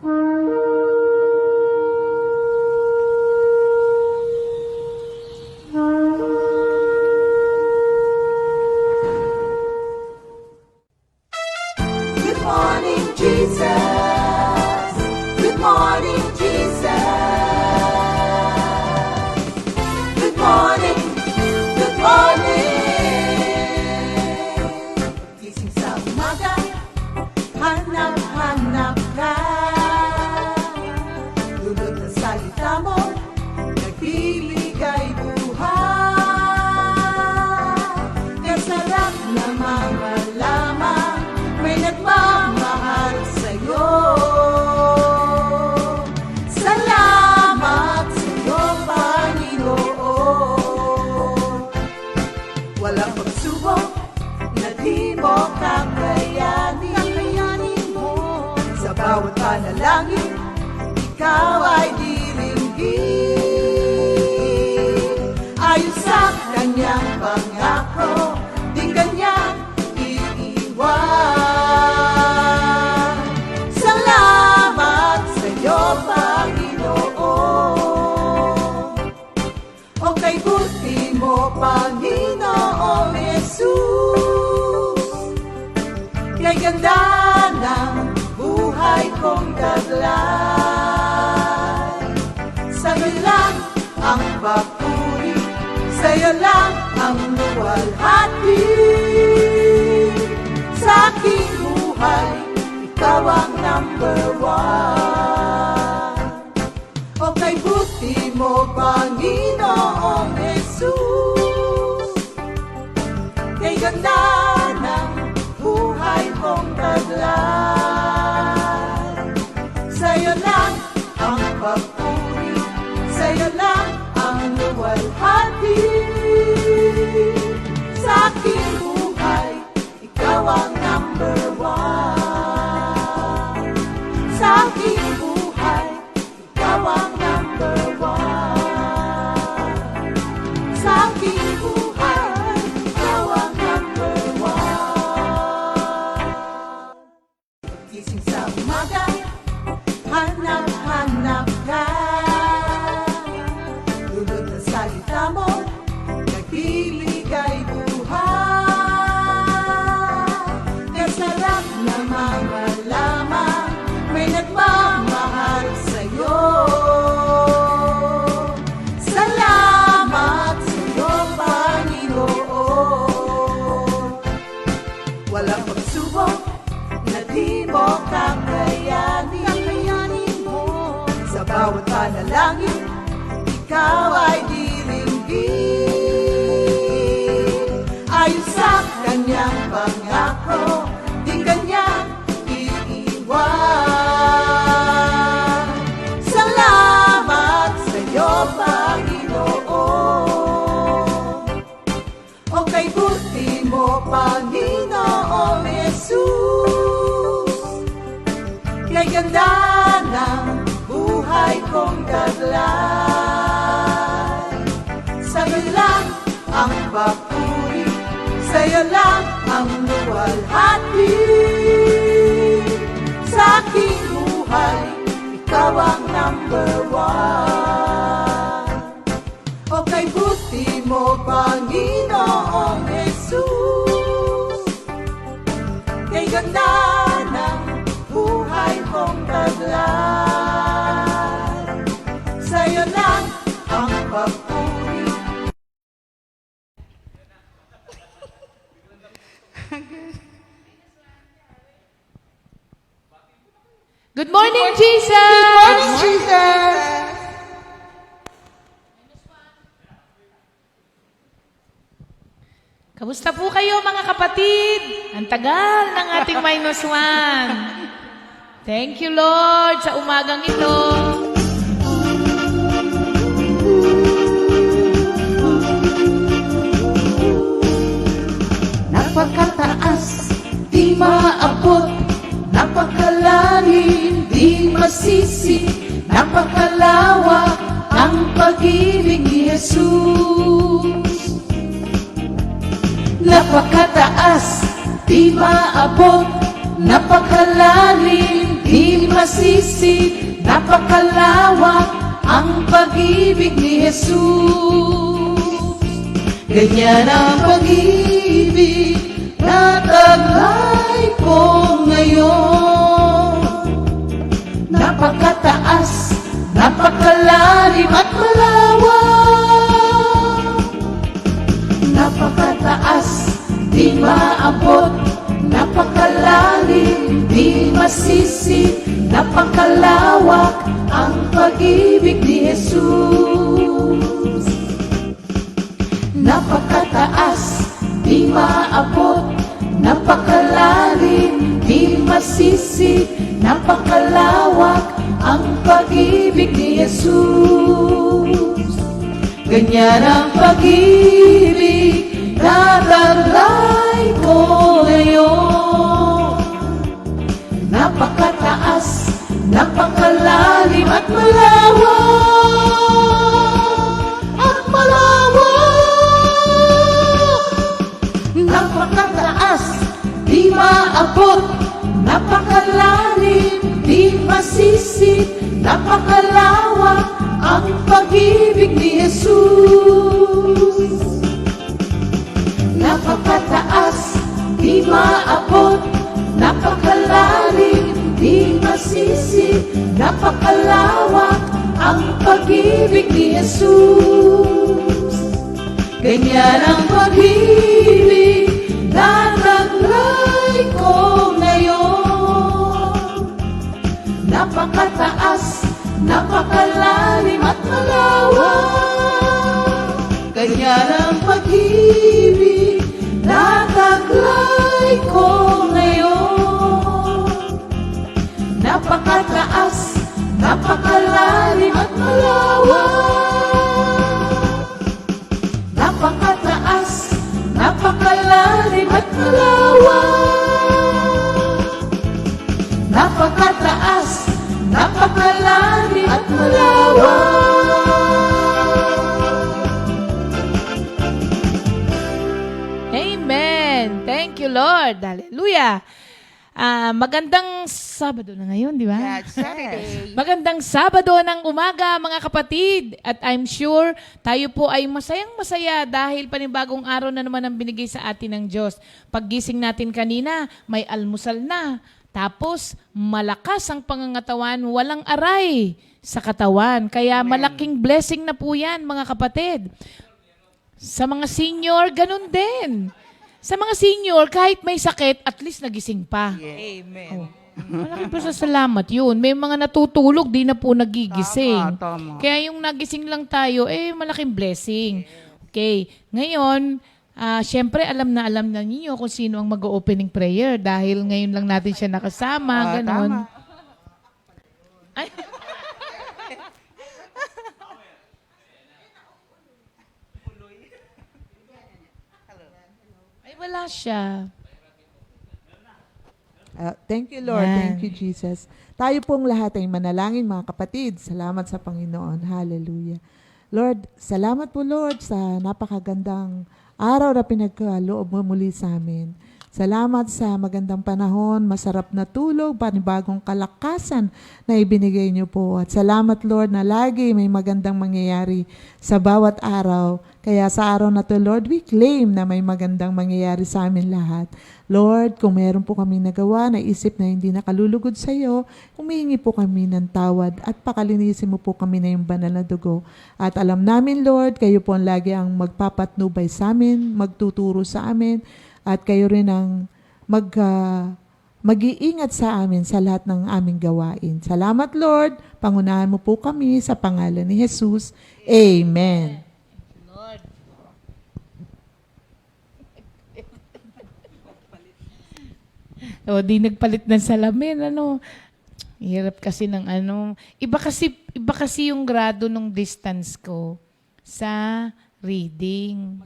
Good morning, Jesus. Good morning, Jesus. Good morning, good morning. Gising sa umaga, hanap-hanap ka. Lulod ng salita mo, nagbibigay buhay. Kaya sarap namang malaman, may nagmamahal sa'yo. Salamat sa'yo, Panginoon. Walang pagsubok na di mo kakayanin mo. Sa bawat panalangin, ikaw ay diringgin. Ayon sa kanyang pangako, di kanya iiwan. Salamat sa'yo, Panginoon. O kay buti mo, Panginoong Jesus. Kay ganda ng buhay kong taglay. Sa'yo lang ang papuri, sa'yo lang ang luwalhati. Sa aking buhay, ikaw ang number one. O kay buti mo, Panginoong Jesus. Kay ganda ng buhay kong taglay. Sa'yo lang ang papuri, sa'yo lang ang luwalhati. Sa aking buhay, ikaw ang number one. Sa aking buhay, ikaw ang number one. Sa aking buhay, ikaw ang number one. Gising sa umaga, hanap-hanap ka. Lulod ng salita mo, nagbibigay buhay. Kaya sarap namang malaman, may nagmamahal sa'yo. Salamat sa'yo, Panginoon. Walang pagsubok na di mo kakayanin mo. Sa bawat panalangin, ikaw ay diringgin. Ayon sa kanyang pangako, di kanya iiwan. Salamat sa'yo, Panginoon. O kay buti mo, Panginoong Jesus. Kay ganda ng buhay kong taglay. Sa'yo lang ang papuri, sa'yo lang ang luwalhati. Sa aking buhay, ikaw ang number one. O kay buti mo, Panginoong Jesus. Kay ganda ng buhay kong taglay. Sa'yo lang ang papuri. Good morning, Jesus! Good morning, Jesus! Kamusta po kayo, mga kapatid? Ang tagal ng ating -1. Thank you, Lord, sa umagang ito. Napakataas, di maabot. Napakalalim, di masisi. Napakalawak ang pag-ibig ni Jesus. Napakataas, di maabot. napakalalim, di masisi, napakalawak ang pag-ibig ni Jesus. Ganyan ang pag-ibig na taglay ko ngayon. Napakataas, napakalalim at malawak. Napakataas, di maabot, napakalalim, di masisi, napakalawak ang pag-ibig ni Jesus. Napakataas, di maabot, napakalalim, di masisi, napakalawak ang pag-ibig ni Jesus. Ganyan ang pag-ibig na taglay ko ngayon. Napakataas, napakalalim at malawak. Napakataas, di maabot, napakalalim, di masisi, napakalawak ang pag-ibig ni Jesus. Napakataas, di maabot, napakalalim, di masisi, napakalawak ang pag-ibig ni Jesus. Ganyan ang pag-ibig na taglay ko ngayon. Napakataas, napakalalim at malawak. Ganyan ang pag-ibig na taglay ko ngayon. Napakataas, napakalalim at malawak. Napakataas, napakalalim at malawak. Napakataas, napakalalim at malawak. Amen. Thank you, Lord. Hallelujah. Magandang Sabado na ngayon, di ba? Yeah, Saturday. Magandang Sabado ng umaga, mga kapatid. At I'm sure tayo po ay masayang masaya dahil panibagong araw na naman ang binigay sa atin ng Diyos. Paggising natin kanina, may almusal na. Tapos, malakas ang pangangatawan, walang aray sa katawan. Kaya malaking blessing na po yan, mga kapatid. Sa mga senior, ganun din. Sa mga senior, kahit may sakit, at least nagising pa. Amen. Malaking pasasalamat yun. May mga natutulog, di na po nagigising. Tama. Kaya yung nagising lang tayo, malaking blessing. Okay. Ngayon, syempre alam na ninyo kung sino ang mag-opening prayer dahil ngayon lang natin siya nakasama. Ganon. Tama. Ay. Ay, wala siya. Thank you, Lord. Yan. Thank you, Jesus. Tayo pong lahat ay manalangin, mga kapatid. Salamat sa Panginoon. Hallelujah. Lord, salamat po, Lord, sa napakagandang araw na pinagkaloob mo muli sa amin. Salamat sa magandang panahon, masarap na tulog, panibagong kalakasan na ibinigay niyo po. At salamat, Lord, na lagi may magandang mangyayari sa bawat araw. Kaya sa araw na to, Lord, we claim na may magandang mangyayari sa amin lahat. Lord, kung meron po kami nagawa na isip na hindi nakalulugod sa iyo, humihingi po kami ng tawad at pakalinisin mo po kami na yung banal na dugo. At alam namin, Lord, kayo po ang lagi ang magpapatnubay sa amin, magtuturo sa amin, at kayo rin ang mag-iingat sa amin sa lahat ng aming gawain. Salamat, Lord. Pangunahan mo po kami sa pangalan ni Jesus. Amen. O, di nagpalit ng salamin, ano. Hirap kasi ng ano. Iba kasi yung grado ng distance ko sa reading.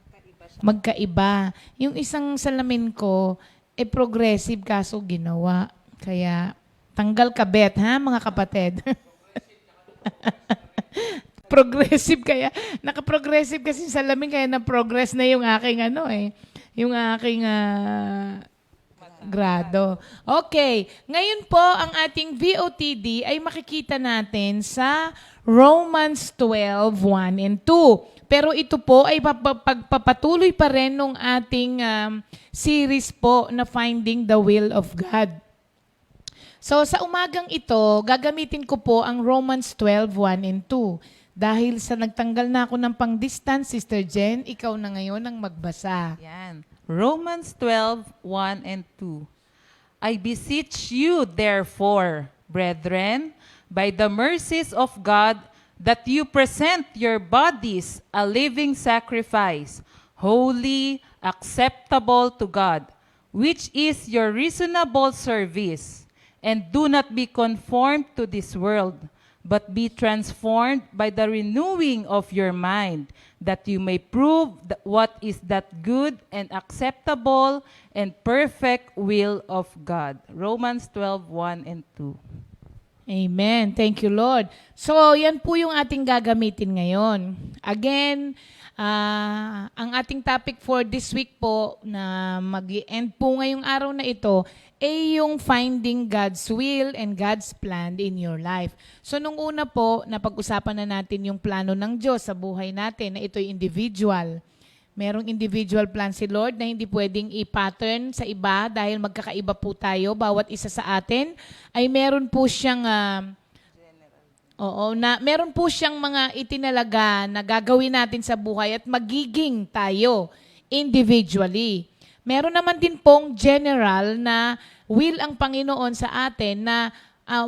Magkaiba. Yung isang salamin ko, progressive kaso ginawa. Kaya, tanggal kabet, ha, mga kapatid? Progressive kaya. Naka-progressive kasi yung salamin, kaya na-progress na yung aking yung aking grado. Okay. Ngayon po, ang ating VOTD ay makikita natin sa Romans 12, 1 and 2. Pero ito po ay pagpapatuloy pa rin nung ating series po na Finding the Will of God. So sa umagang ito, gagamitin ko po ang Romans 12, 1 and 2. Dahil sa nagtanggal na ako ng pang-distance, Sister Jen, ikaw na ngayon ang magbasa. Yan. Romans 12, 1 and 2. I beseech you, therefore, brethren, by the mercies of God, that you present your bodies a living sacrifice, holy, acceptable to God, which is your reasonable service. And do not be conformed to this world, but be transformed by the renewing of your mind, that you may prove what is that good and acceptable and perfect will of God. Romans 12, 1 and 2. Amen. Thank you, Lord. So, yan po yung ating gagamitin ngayon. Again, ang ating topic for this week po na mag-end po ngayong araw na ito ay yung finding God's will and God's plan in your life. So, nung una po, napag-usapan na natin yung plano ng Diyos sa buhay natin na ito'y individual. Merong individual plan si Lord na hindi pwedeng i-pattern sa iba dahil magkakaiba po tayo. Bawat isa sa atin ay meron po siyang meron po siyang mga itinalaga na gagawin natin sa buhay at magiging tayo individually. Meron naman din pong general na will ang Panginoon sa atin na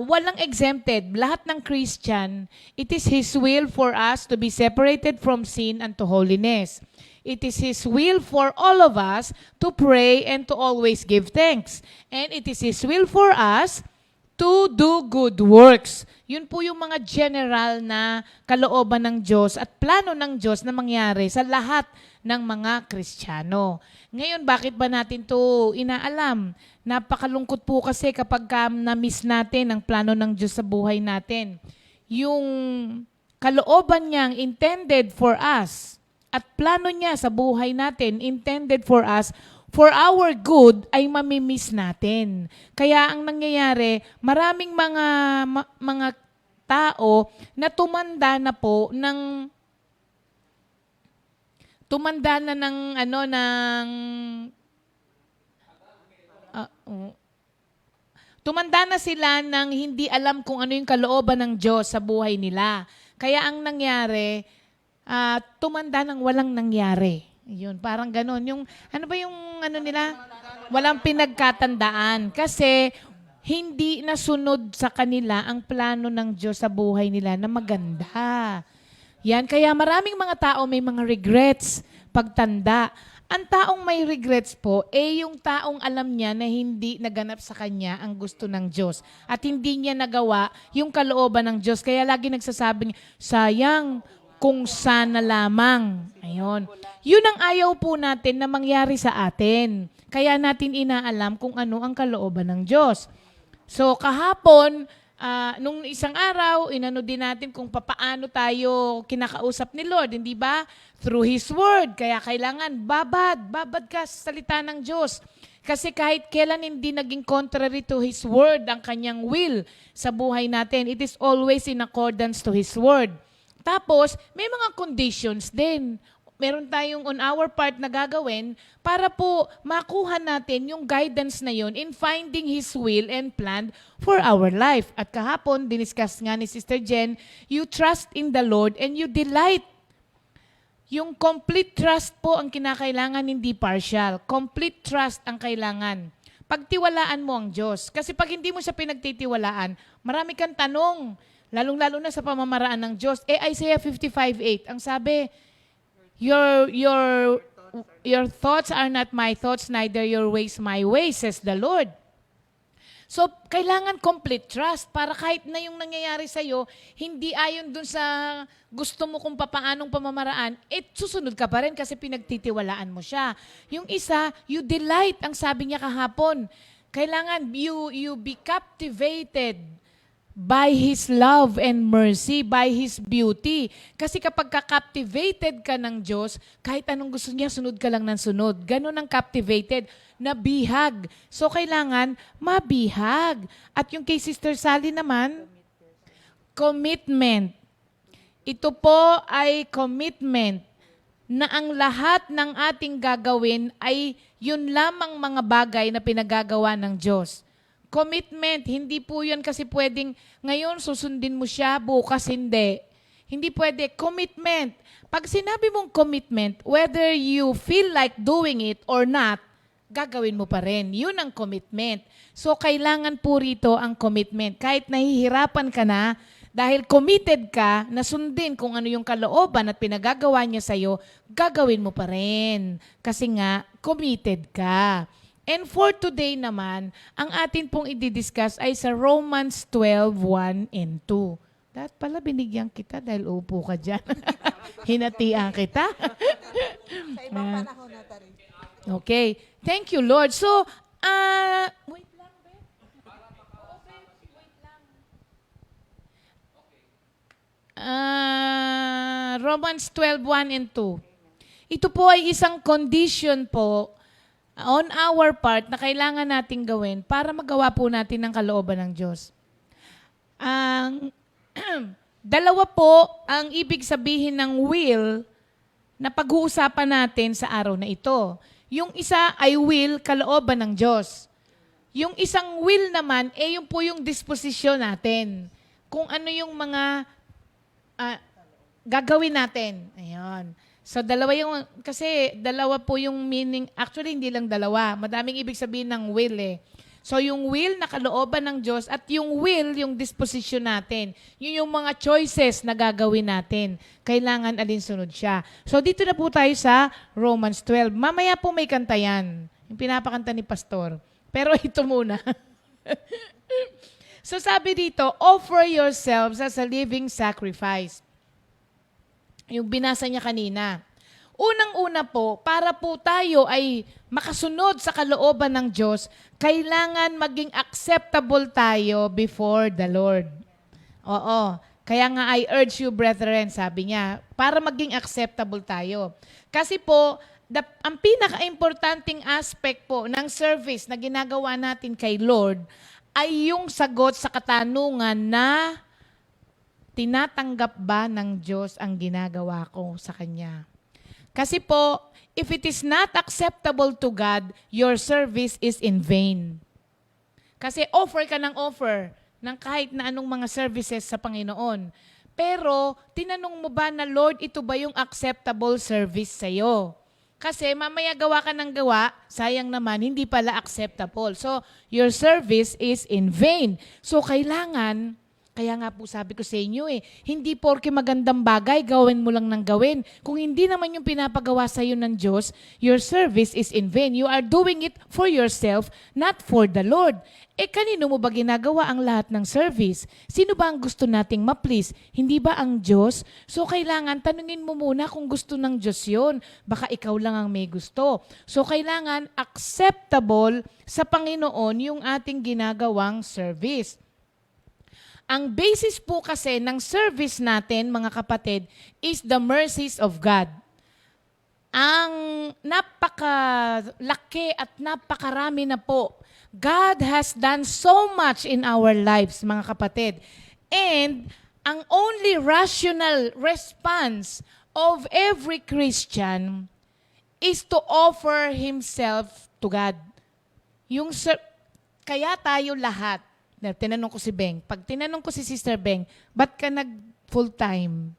walang exempted. Lahat ng Christian, it is His will for us to be separated from sin and to holiness. It is His will for all of us to pray and to always give thanks. And it is His will for us to do good works. Yun po yung mga general na kalooban ng Diyos at plano ng Diyos na mangyari sa lahat ng mga Kristiyano. Ngayon, bakit ba natin to inaalam? Napakalungkot po kasi kapag na-miss natin ang plano ng Diyos sa buhay natin. Yung kalooban niyang intended for us at plano niya sa buhay natin, intended for us, for our good, ay mamimiss natin. Kaya ang nangyayari, maraming mga tao na tumanda na sila ng hindi alam kung ano yung kalooban ng Diyos sa buhay nila. Kaya ang nangyari, tumanda ng walang nangyari. Yun, parang ganon. Yung, ano ba yung nila? Walang pinagkatandaan. Kasi hindi nasunod sa kanila ang plano ng Diyos sa buhay nila na maganda. Yan, kaya maraming mga tao may mga regrets pagtanda. Ang taong may regrets po, yung taong alam niya na hindi naganap sa kanya ang gusto ng Diyos. At hindi niya nagawa yung kalooban ng Diyos. Kaya lagi nagsasabing, sayang, kung sana lamang. Ayun. Yun ang ayaw po natin na mangyari sa atin. Kaya natin inaalam kung ano ang kalooban ng Diyos. So kahapon, nung isang araw, inano din natin kung papaano tayo kinakausap ni Lord, hindi ba? Through His Word. Kaya kailangan babad ka sa salita ng Diyos. Kasi kahit kailan hindi naging contrary to His Word ang kanyang will sa buhay natin, it is always in accordance to His Word. Tapos, may mga conditions din. Meron tayong on our part na gagawin para po makuha natin yung guidance na yun in finding His will and plan for our life. At kahapon, diniscuss nga ni Sister Jen, you trust in the Lord and you delight. Yung complete trust po ang kinakailangan, hindi partial. Complete trust ang kailangan. Pagtiwalaan mo ang Diyos. Kasi pag hindi mo siya pinagtitiwalaan, marami kang tanong. Lalong-lalo na sa pamamaraan ng Diyos. Isaiah 55:8, ang sabi, Your thoughts are not my thoughts, neither your ways my ways, says the Lord. So, kailangan complete trust para kahit na yung nangyayari sa'yo, hindi ayon dun sa gusto mo kung papaanong pamamaraan, susunod ka pa rin kasi pinagtitiwalaan mo siya. Yung isa, you delight, ang sabi niya kahapon. Kailangan you be captivated by His love and mercy, by His beauty. Kasi kapag captivated ka ng Diyos, kahit anong gusto niya, sunod ka lang ng sunod. Ganon ang captivated, nabihag. So, kailangan mabihag. At yung kay Sister Sally naman, commitment. Ito po ay commitment na ang lahat ng ating gagawin ay yun lamang mga bagay na pinagagawa ng Diyos. Commitment, hindi po yun kasi pwedeng ngayon susundin mo siya, bukas hindi. Hindi pwede. Commitment. Pag sinabi mong commitment, whether you feel like doing it or not, gagawin mo pa rin. Yun ang commitment. So, kailangan po rito ang commitment. Kahit nahihirapan ka na, dahil committed ka na sundin kung ano yung kalooban at pinagagawa niya sa'yo, gagawin mo pa rin. Kasi nga, committed ka. And for today naman, ang atin pong i-discuss ay sa Romans 12:1 and 2. Dapat pala binigyan kita dahil upo ka dyan. Hinatian kita. Sa ibang panahon na tayo. Okay. Thank you, Lord. So, wait lang, Ben. Wait lang. Romans 12:1 and 2. Ito po ay isang condition po on our part na kailangan nating gawin para magawa po natin ang kalooban ng Diyos. Ang dalawa po ang ibig sabihin ng will na pag-uusapan natin sa araw na ito. Yung isa ay will, kalooban ng Diyos. Yung isang will naman, yung po yung disposisyon natin. Kung ano yung mga gagawin natin. Ayun. So, kasi dalawa po yung meaning, actually hindi lang dalawa, madaming ibig sabihin ng will eh. So, yung will na kalooban ng Diyos at yung will, yung disposition natin. Yun yung mga choices na gagawin natin. Kailangan alinsunod siya. So, dito na po tayo sa Romans 12. Mamaya po may kanta yan. Yung pinapakanta ni Pastor. Pero ito muna. So, sabi dito, offer yourselves as a living sacrifice. Yung binasa niya kanina. Unang-una po, para po tayo ay makasunod sa kalooban ng Diyos, kailangan maging acceptable tayo before the Lord. Oo. Kaya nga I urge you, brethren, sabi niya, para maging acceptable tayo. Kasi po, ang pinaka-importanting aspect po ng service na ginagawa natin kay Lord ay yung sagot sa katanungan na tinatanggap ba ng Diyos ang ginagawa ko sa Kanya? Kasi po, if it is not acceptable to God, your service is in vain. Kasi offer ka ng offer ng kahit na anong mga services sa Panginoon. Pero, tinanong mo ba na, Lord, ito ba yung acceptable service sa'yo? Kasi mamaya gawa ka ng gawa, sayang naman, hindi pala acceptable. So, your service is in vain. So, kaya nga po sabi ko sa inyo hindi porke magandang bagay, gawin mo lang ng gawin. Kung hindi naman yung pinapagawa sa iyo ng Diyos, your service is in vain. You are doing it for yourself, not for the Lord. Kanino mo ba ginagawa ang lahat ng service? Sino ba ang gusto nating ma-please? Hindi ba ang Diyos? So kailangan tanungin mo muna kung gusto ng Diyos yun. Baka ikaw lang ang may gusto. So kailangan acceptable sa Panginoon yung ating ginagawang service. Ang basis po kasi ng service natin, mga kapatid, is the mercies of God. Ang napakalaki at napakarami na po. God has done so much in our lives, mga kapatid. And ang only rational response of every Christian is to offer himself to God. Kaya tayo lahat, tinanong ko si Beng. Pag tinanong ko si Sister Beng, ba't ka nag-full-time?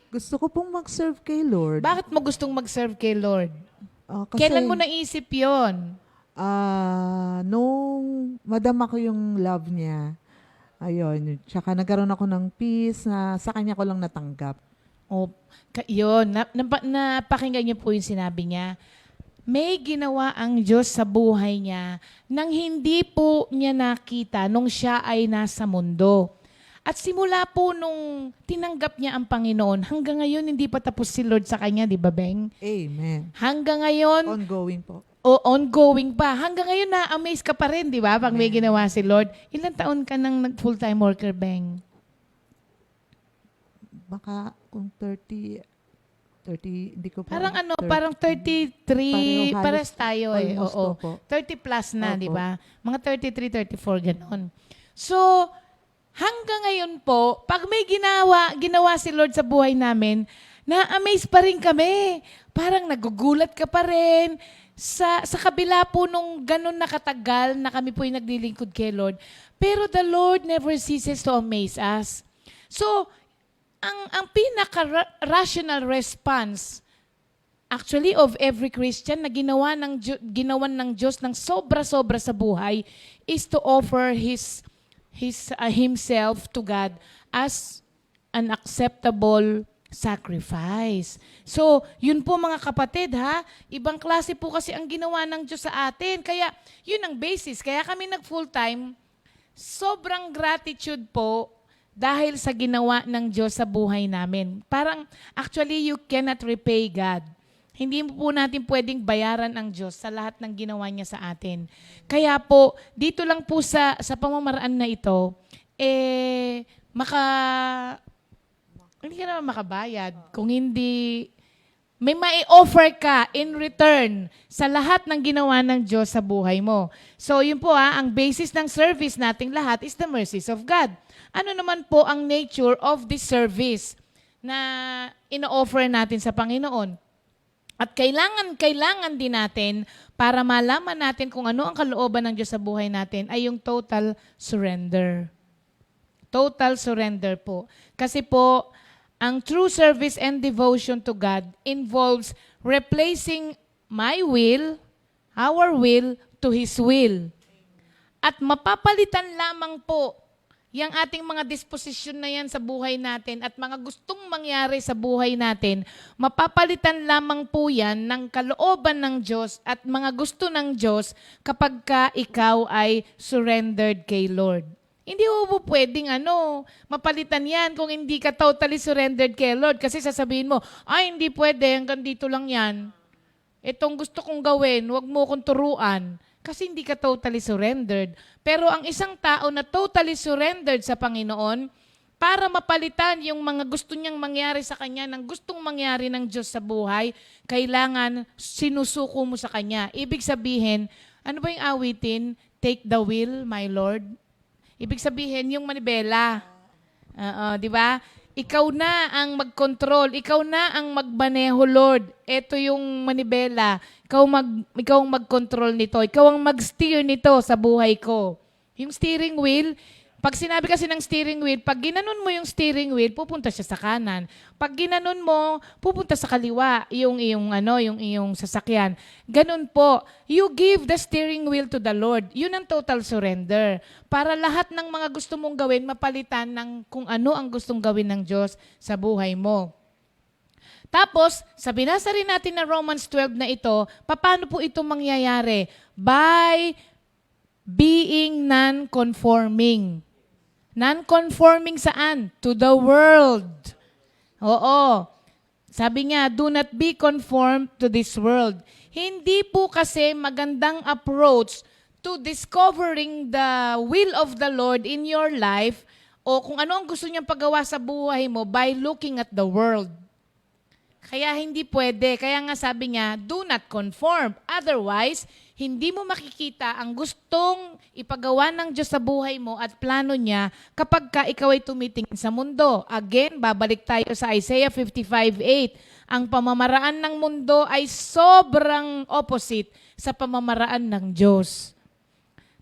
Gusto ko pong mag-serve kay Lord. Bakit mo gustong mag-serve kay Lord? Kasi, Kailan mo naisip yon? nung madama ko yung love niya, ayun, tsaka nagkaroon ako ng peace na sa kanya ko lang natanggap. Yun. Napakinggan niyo po yung sinabi niya. May ginawa ang Diyos sa buhay niya nang hindi po niya nakita nung siya ay nasa mundo. At simula po nung tinanggap niya ang Panginoon, hanggang ngayon hindi pa tapos si Lord sa kanya, di ba, Beng? Amen. Hanggang ngayon, Ongoing po. o ongoing pa. Hanggang ngayon na-amaze ka pa rin, di ba? Pag may ginawa si Lord. Ilang taon ka nang nag-full-time worker, Beng? Baka kung 30, hindi ko pa. Parang 30. parang 33, Pareho, halos pares tayo eh. almost Oo. opo. 30 plus na, Opo. di ba? Mga 33, 34, ganon. So, hanggang ngayon po, pag may ginawa si Lord sa buhay namin, na-amaze pa rin kami. Parang nagugulat ka pa rin. Sa kabila po nung ganon na katagal na kami po yung naglilingkod kay Lord. Pero the Lord never ceases to amaze us. So, ang pinaka-rational response actually of every Christian na ginawan ng Diyos ng sobra-sobra sa buhay is to offer himself to God as an acceptable sacrifice. So, yun po mga kapatid ha, ibang klase po kasi ang ginawa ng Diyos sa atin. Kaya, yun ang basis. Kaya kami nag-full-time, sobrang gratitude po dahil sa ginawa ng Diyos sa buhay namin. Parang, actually, you cannot repay God. Hindi po natin pwedeng bayaran ang Diyos sa lahat ng ginawa niya sa atin. Kaya po, dito lang po sa pamamaraan na ito, hindi ka naman makabayad. Kung hindi, may mai-offer ka in return sa lahat ng ginawa ng Diyos sa buhay mo. So, yun po ang basis ng service nating lahat is the mercies of God. Ano naman po ang nature of this service na ino-offer natin sa Panginoon? At kailangan din natin para malaman natin kung ano ang kalooban ng Diyos sa buhay natin ay yung total surrender. Total surrender po. Kasi po, ang true service and devotion to God involves replacing my will, our will, to His will. At mapapalitan lamang po yung ating mga disposisyon na yan sa buhay natin at mga gustong mangyari sa buhay natin, mapapalitan lamang po yan ng kalooban ng Diyos at mga gusto ng Diyos kapag ka ikaw ay surrendered kay Lord. Hindi mo po pwedeng mapalitan yan kung hindi ka totally surrendered kay Lord. Kasi sasabihin mo, hindi pwede, hanggang dito lang yan. Itong gusto kong gawin, wag mo kong turuan. Kasi hindi ka totally surrendered. Pero ang isang tao na totally surrendered sa Panginoon, para mapalitan yung mga gusto niyang mangyari sa Kanya, ng gustong mangyari ng Diyos sa buhay, kailangan sinusuko mo sa Kanya. Ibig sabihin, ano ba yung awitin? Take the wheel, my Lord. Ibig sabihin, yung manibela. Di ba? Ikaw na ang mag-control. Ikaw na ang magmaneho, Lord. Ito yung manibela. Ikaw ang mag-control nito. Ikaw ang mag-steer nito sa buhay ko. Yung steering wheel, pag sinabi kasi ng steering wheel, pag ginanon mo yung steering wheel, pupunta siya sa kanan. Pag ginanon mo, pupunta sa kaliwa yung iyong sasakyan. Ganun po. You give the steering wheel to the Lord. Yun ang total surrender. Para lahat ng mga gusto mong gawin, mapalitan ng kung ano ang gustong gawin ng Diyos sa buhay mo. Tapos, sa binasa rin natin na Romans 12 na ito, paano po ito mangyayari? By being non-conforming. Non-conforming saan? To the world. Oo. Sabi nga, do not be conformed to this world. Hindi po kasi magandang approach to discovering the will of the Lord in your life o kung ano ang gusto niyang pagawa sa buhay mo by looking at the world. Kaya hindi pwede. Kaya nga sabi niya, do not conform. Otherwise, hindi mo makikita ang gustong ipagawa ng Diyos sa buhay mo at plano niya kapag ka ikaw ay tumitingin sa mundo. Again, babalik tayo sa Isaiah 55:8. Ang pamamaraan ng mundo ay sobrang opposite sa pamamaraan ng Diyos.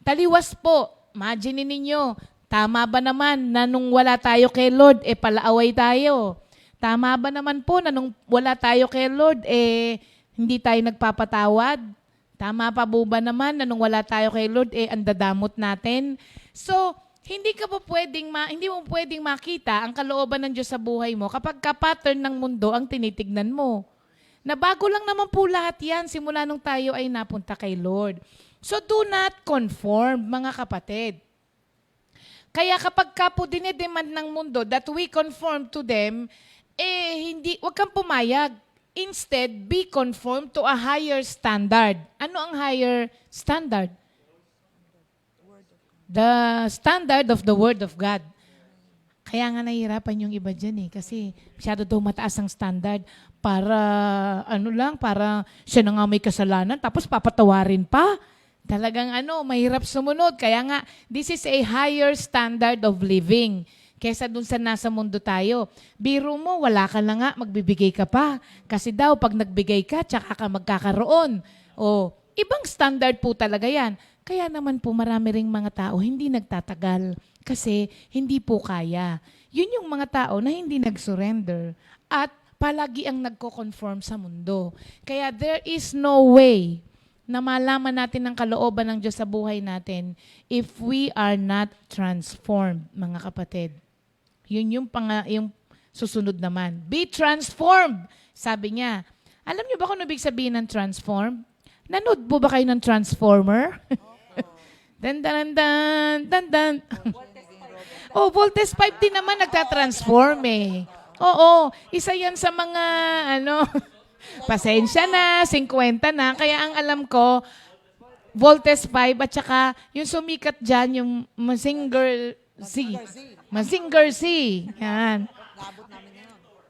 Taliwas po. Imagine ninyo, tama ba naman na nung wala tayo kay Lord, palaaway tayo? Tama ba naman po na nung wala tayo kay Lord, hindi tayo nagpapatawad? Tama pa po ba naman na nung wala tayo kay Lord, ang dadamot natin? So, hindi mo pwedeng makita ang kalooban ng Diyos sa buhay mo kapag ka-pattern ng mundo ang tinitignan mo. Na bago lang naman po lahat yan simula nung tayo ay napunta kay Lord. So, do not conform, mga kapatid. Kaya kapag ka po dinedemand ng mundo that we conform to them, wag kang pumayag. Instead, be conformed to a higher standard. Ano ang higher standard? The standard of the Word of God. Kaya nga nahihirapan yung iba dyan kasi masyado daw mataas ang standard para para siya na nga may kasalanan tapos papatawarin pa. Talagang mahirap sumunod. Kaya nga, this is a higher standard of living kesa dun sa nasa mundo tayo. Biro mo, wala ka na nga, magbibigay ka pa. Kasi daw, pag nagbigay ka, tsaka ka magkakaroon. Ibang standard po talaga yan. Kaya naman po marami ring mga tao hindi nagtatagal kasi hindi po kaya. Yun yung mga tao na hindi nag-surrender at palagi ang nagko-conform sa mundo. Kaya there is no way na malaman natin ang kalooban ng Diyos sa buhay natin if we are not transformed, mga kapatid. Yun yung susunod naman. Be transformed, sabi niya. Alam niyo ba kung ibig sabihin ng transform? Nanood po ba kayo ng Transformer? Dan dan dan dan dan. Voltes 5 din naman nagtatransform Oo, isa yan sa mga pasensya na, 50 na. Kaya ang alam ko, Voltes 5 at saka yung sumikat dyan, yung Mazinger Z. Mazinger Z. Yan.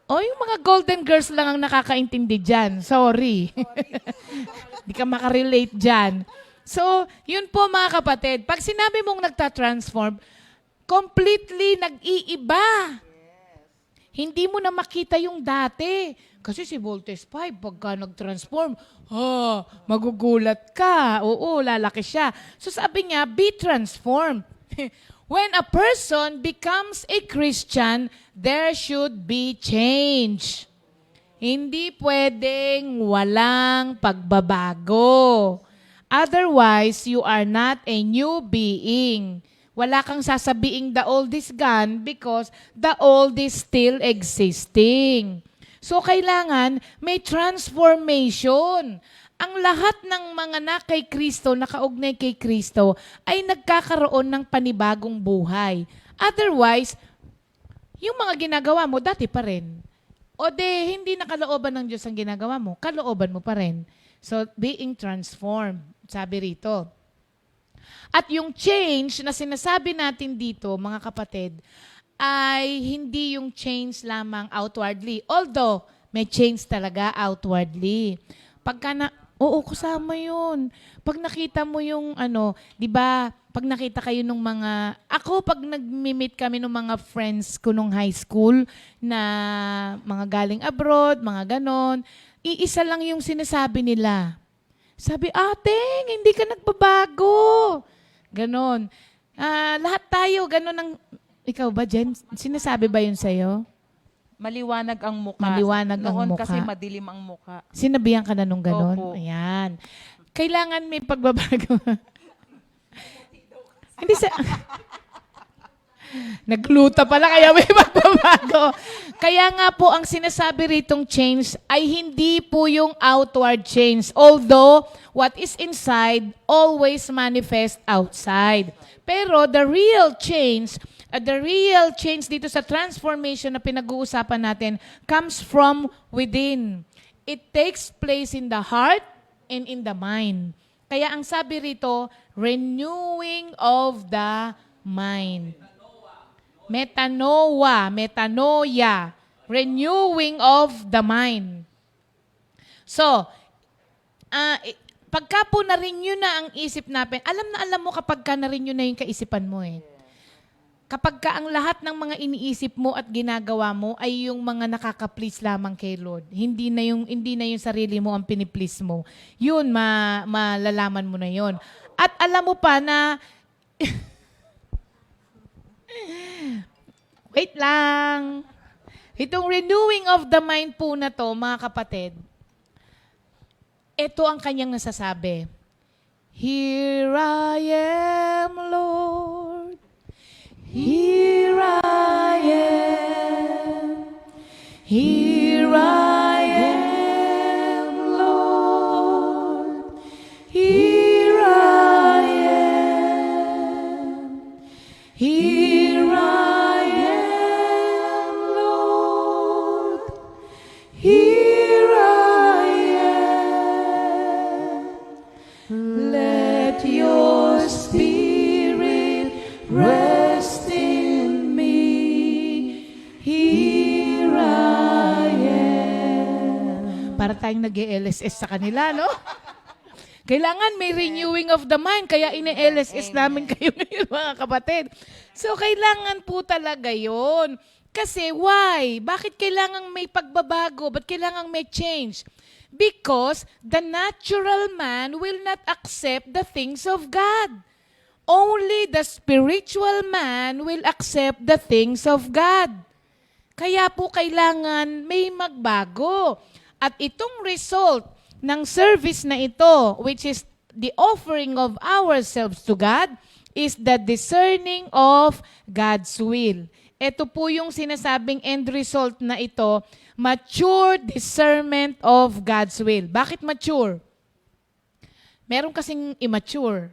Yung mga Golden Girls lang ang nakakaintindi dyan. Sorry. Di ka makarelate dyan. So, yun po mga kapatid. Pag sinabi mong nagtatransform, completely nag-iiba. Hindi mo na makita yung dati. Kasi si Voltes 5, pagka nag-transform, magugulat ka. Oo, lalaki siya. So sabi niya, be transformed. When a person becomes a Christian, there should be change. Hindi pwedeng walang pagbabago. Otherwise, you are not a new being. Wala kang sasabiing the old is gone because the old is still existing. So, kailangan may transformation. Ang lahat ng mga kay Kristo, nakaugnay kay Kristo, ay nagkakaroon ng panibagong buhay. Otherwise, yung mga ginagawa mo, dati pa rin. O hindi nakalooban ng Diyos ang ginagawa mo, kalooban mo pa rin. So, being transformed, sabi rito. At yung change na sinasabi natin dito, mga kapatid, ay hindi yung change lamang outwardly. Although, may change talaga outwardly. Kasama yun. Pag nakita mo yung di ba, pag nakita kayo nung pag nag-meet kami ng mga friends ko nung high school na mga galing abroad, mga ganon, iisa lang yung sinasabi nila. Sabi, Ateng, hindi ka nagbabago. Ganon. Lahat tayo, ganon ang... Ikaw ba, Jen? Sinasabi ba yun sa'yo? Maliwanag ang mukha. Maliwanag ang Noon mukha. kasi madilim ang mukha. Sinabihan ka na nung ganon? Opo. Ayan. Kailangan may pagbabago. Hindi sa... Nagluta pala, kaya may pagbabago. Kaya nga po, ang sinasabi ritong change ay hindi po yung outward change. Although, what is inside always manifest outside. Pero the real change dito sa transformation na pinag-uusapan natin comes from within. It takes place in the heart and in the mind. Kaya ang sabi rito, renewing of the mind. Metanoia, renewing of the mind. So, pagka po na-renew na ang isip natin, alam mo kapag ka na-renew na yung kaisipan mo Kapag ka ang lahat ng mga iniisip mo at ginagawa mo ay yung mga nakaka-please lamang kay Lord. Hindi na yung sarili mo ang piniplease mo. Yun, malalaman mo na yun. At alam mo pa na... Wait lang. Itong renewing of the mind po na to, mga kapatid, ito ang kanyang nasasabi. Here I am, Lord. Here I am. Here I am, Lord. Here I am. Here I am, Lord. Here I tayong nag-LSS sa kanila, no? Kailangan may renewing of the mind, kaya ine-LSS namin kayo ngayon, mga kapatid. So, kailangan po talaga yon. Kasi, why? Bakit kailangan may pagbabago? Ba't kailangan may change? Because the natural man will not accept the things of God. Only the spiritual man will accept the things of God. Kaya po kailangan may magbago. At itong result ng service na ito, which is the offering of ourselves to God, is the discerning of God's will. Ito po yung sinasabing end result na ito, mature discernment of God's will. Bakit mature? Meron kasing immature.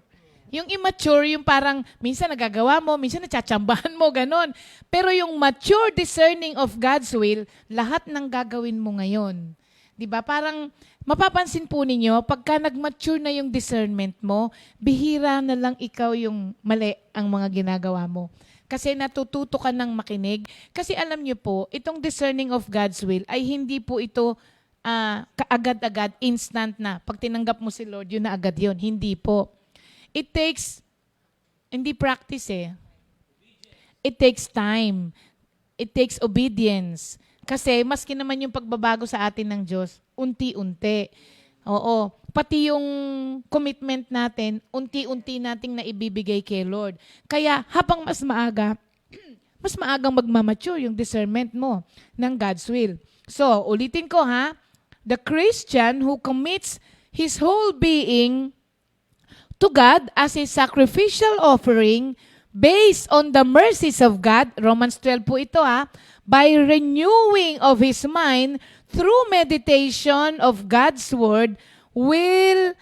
Yung immature, yung parang minsan nagagawa mo, minsan natsatsambahan mo, ganon. Pero yung mature discerning of God's will, lahat ng gagawin mo ngayon. 'Di ba? Parang mapapansin po ninyo, pagka nag-mature na yung discernment mo, bihira na lang ikaw yung mali ang mga ginagawa mo. Kasi natututo ka ng makinig. Kasi alam niyo po, itong discerning of God's will ay hindi po ito kaagad-agad, instant na. Pag tinanggap mo si Lord, yun na agad yun. Hindi po. It takes, hindi practice eh. It takes time. It takes obedience. Kasi maski naman yung pagbabago sa atin ng Diyos, unti-unti. Oo. Pati yung commitment natin, unti-unti nating naibibigay kay Lord. Kaya habang mas maaga, mas maagang magmamature yung discernment mo ng God's will. So, ulitin ko ha, the Christian who commits his whole being to God as a sacrificial offering based on the mercies of God, Romans 12 po ito ha, by renewing of his mind through meditation of God's word, will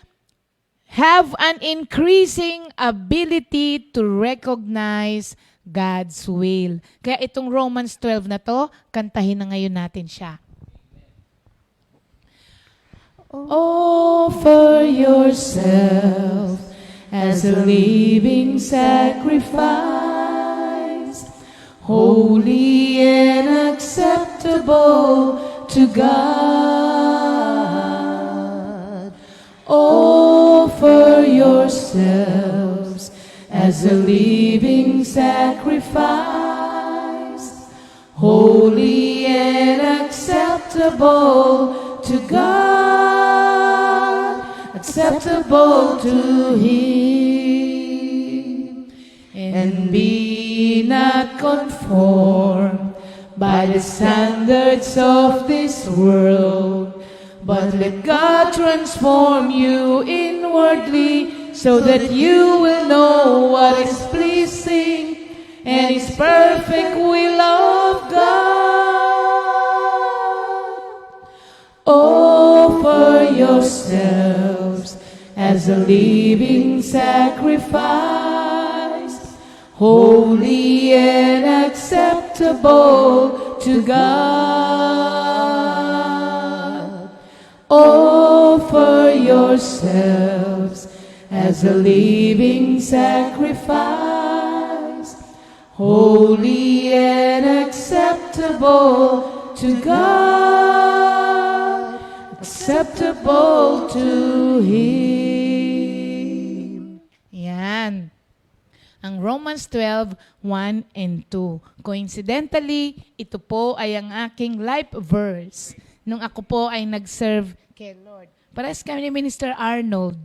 have an increasing ability to recognize God's will. Kaya itong Romans 12 na to, kantahin na ngayon natin siya. Offer yourself as a living sacrifice, holy and acceptable to God. Offer yourselves as a living sacrifice, holy and acceptable to God, acceptable to Him. And be not conformed by the standards of this world, but let God transform you inwardly so that you will know what is pleasing and His perfect will of God. Offer yourselves as a living sacrifice, holy and acceptable to God. Offer yourselves as a living sacrifice, holy and acceptable to God, acceptable to Him. Yan. Ang Romans 12, 1 and 2. Coincidentally, ito po ay ang aking life verse nung ako po ay nag-serve kay Lord. Parehas kami ni Minister Arnold.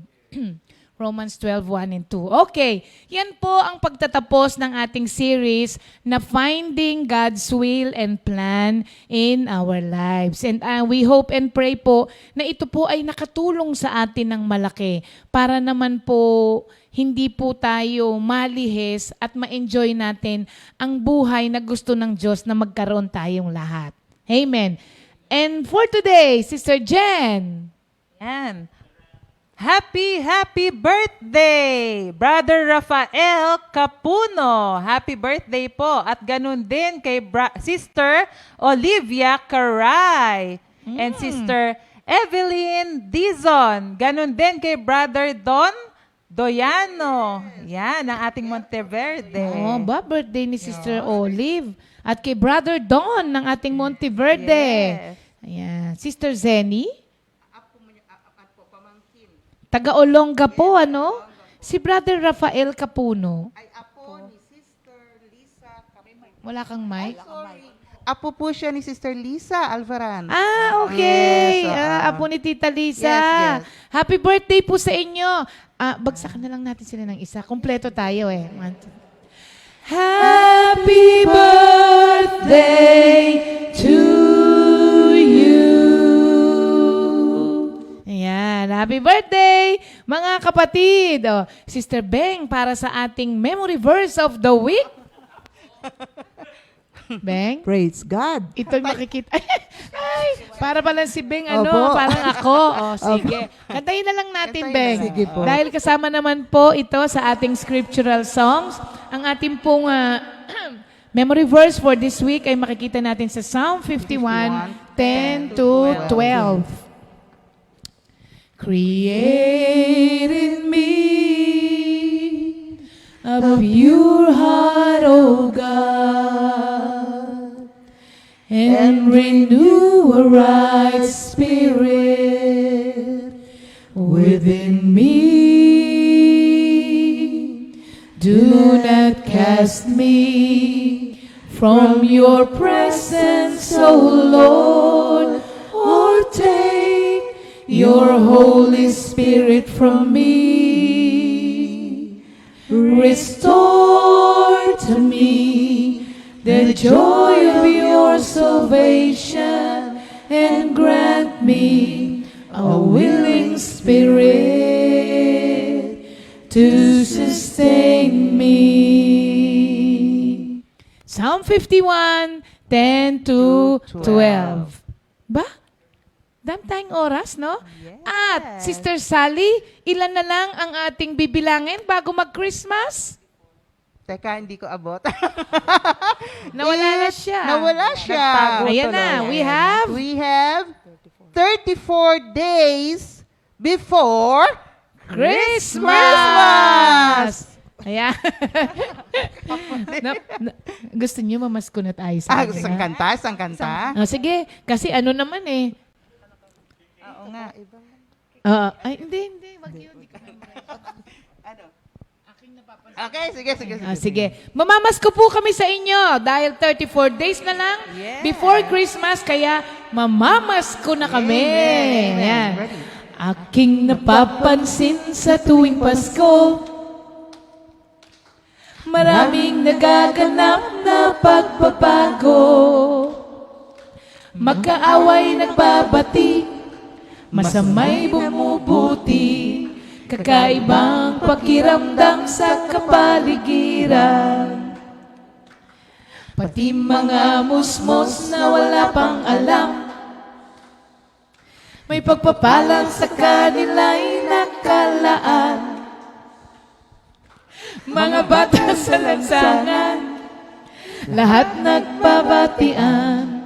Romans 12, 1 and 2. Okay, yan po ang pagtatapos ng ating series na Finding God's Will and Plan in Our Lives. And we hope and pray po na ito po ay nakatulong sa atin ng malaki para naman po hindi po tayo malihis at ma-enjoy natin ang buhay na gusto ng Diyos na magkaroon tayong lahat. Amen. And for today, Sister Jen. Yan. Happy birthday, Brother Rafael Capuno. Happy birthday po. At ganun din kay Sister Olivia Caray. And Sister Evelyn Dizon. Ganun din kay Brother Don Doyano. Yan, ang ating Monteverde. Oh, birthday ni Sister Olive. At kay Brother Don ng ating Monteverde. Yes. Ayan. Sister Zenny. Taga-Olonga po, ano? Si Brother Rafael Capuno. Ay, apo ni Sister Lisa Capuno. Wala kang mic? Apo po siya ni Sister Lisa Alvaran. Ah, okay. Yes, Apo ni Tita Lisa. Yes, yes. Happy birthday po sa inyo. Bagsakan na lang natin sila ng isa. Kompleto tayo eh. One, two. Happy birthday to you. Ayan. Happy birthday, mga kapatid. Oh, Sister Beng, para sa ating memory verse of the week. Beng? Praise God. Ito yung makikita. Ay, para pala si Beng, Opo. parang ako. O, sige. Kantayin na lang natin, Kantayin Beng. na. Sige po. Dahil kasama naman po ito sa ating scriptural songs. Ang ating pong memory verse for this week ay makikita natin sa Psalm 51, 10 to 12. Create in me a pure heart, O God, and renew a right spirit within me. Do not cast me from your presence, O Lord, or take your Holy Spirit from me. Restore to me the joy of your salvation, and grant me a willing spirit to sustain me. Psalm 51, 10 to 12. Ba? Dami tayong oras, no? At, Sister Sally, ilan na lang ang ating bibilangin bago mag-Christmas? Teka, hindi ko abot. Nawala na siya. Nawala siya. Ayan na, we have 34 days before Christmas! Ayan. Gusto niyo mamasko na tayo sa akin, Sang ha? kanta, sang kanta. Sige, kasi ano naman eh. Oo nga, iba. Ay, hindi. Wag yun. Hindi ko Ano? Okay, sige. sige. Mamamasko po kami sa inyo dahil 34 days na lang before Christmas, kaya mamamasko na kami. Amen. Ayan. Ready? Aking napapansin sa tuwing Pasko, maraming nagaganap na pagbabago. Magkaaway nagbabati, masamay bumubuti, kakaibang pakiramdam sa kapaligiran. Pati mga musmos na wala pang alam, may pagpapalang sa kanila'y nakalaan. Mga bata sa lansangan, lahat nagbabatian,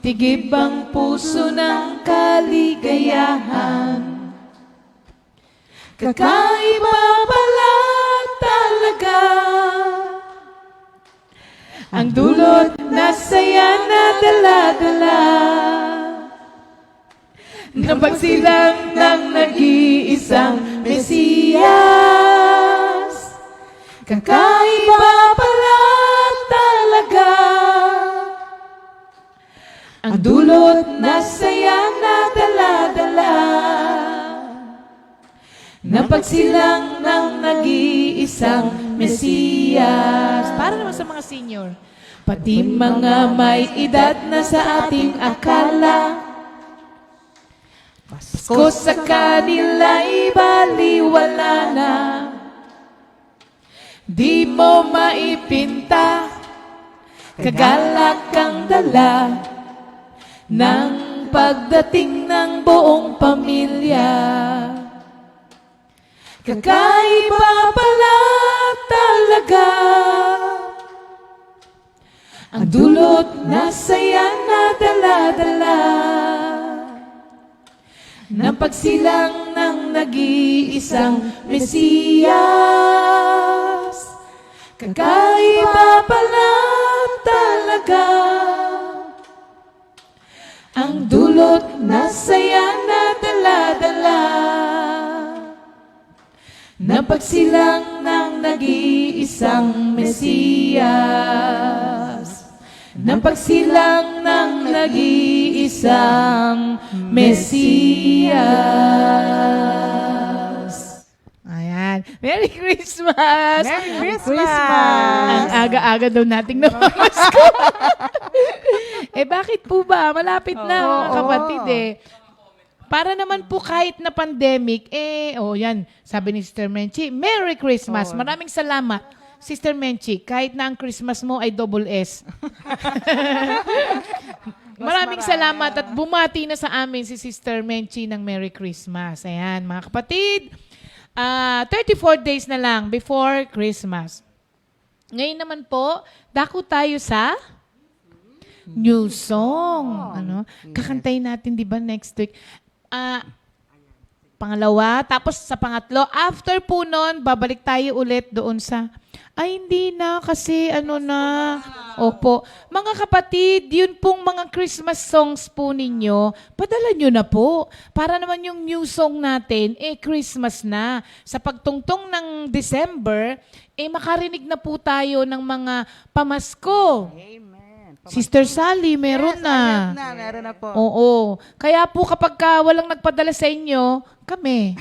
tigib ang puso ng kaligayahan. Kakaiba pala talaga ang dulot na saya na dala-dala ng pagsilang ng nag-iisang Mesiyas. Kakaiba pala talaga ang dulot na saya na dala-dala ng pagsilang ng nag-iisang Mesiyas. Para naman sa mga senior. Pati mga may edad na sa ating akala, Pasko sa kanila'y baliwala na. Di mo maipinta, kagalak ang dala ng pagdating ng buong pamilya. Kakaiba pala talaga ang dulot na saya na dala-dala ng pagsilang ng nag-iisang Mesiyas. Kakaiba pala talaga ang dulot na saya na dala-dala napagsilang ng nag-iisang Mesiyas. Napagsilang ng nag-iisang Mesiyas. Ayan. Merry Christmas! Merry Christmas! Ang aga-aga daw nating namamas ko. Bakit po ba? Malapit na, mga kapatid Para naman po kahit na pandemic, yan, sabi ni Sister Menchi, Merry Christmas. Maraming salamat, Sister Menchi, kahit na ang Christmas mo ay double S. Maraming salamat at bumati na sa amin si Sister Menchi ng Merry Christmas. Ayan, mga kapatid, 34 days na lang before Christmas. Ngayon naman po, dako tayo sa new song. Kakantayin natin, di ba, next week? Pangalawa, tapos sa pangatlo, after po nun, babalik tayo ulit doon sa, hindi na, kasi Opo. Mga kapatid, yun pong mga Christmas songs po ninyo, padala nyo na po. Para naman yung new song natin, Christmas na. Sa pagtungtong ng December, makarinig na po tayo ng mga pamasko. Amen. Sister Sally, meron na. Meron na po. Oo. Kaya po kapag walang nagpadala sa inyo, kami.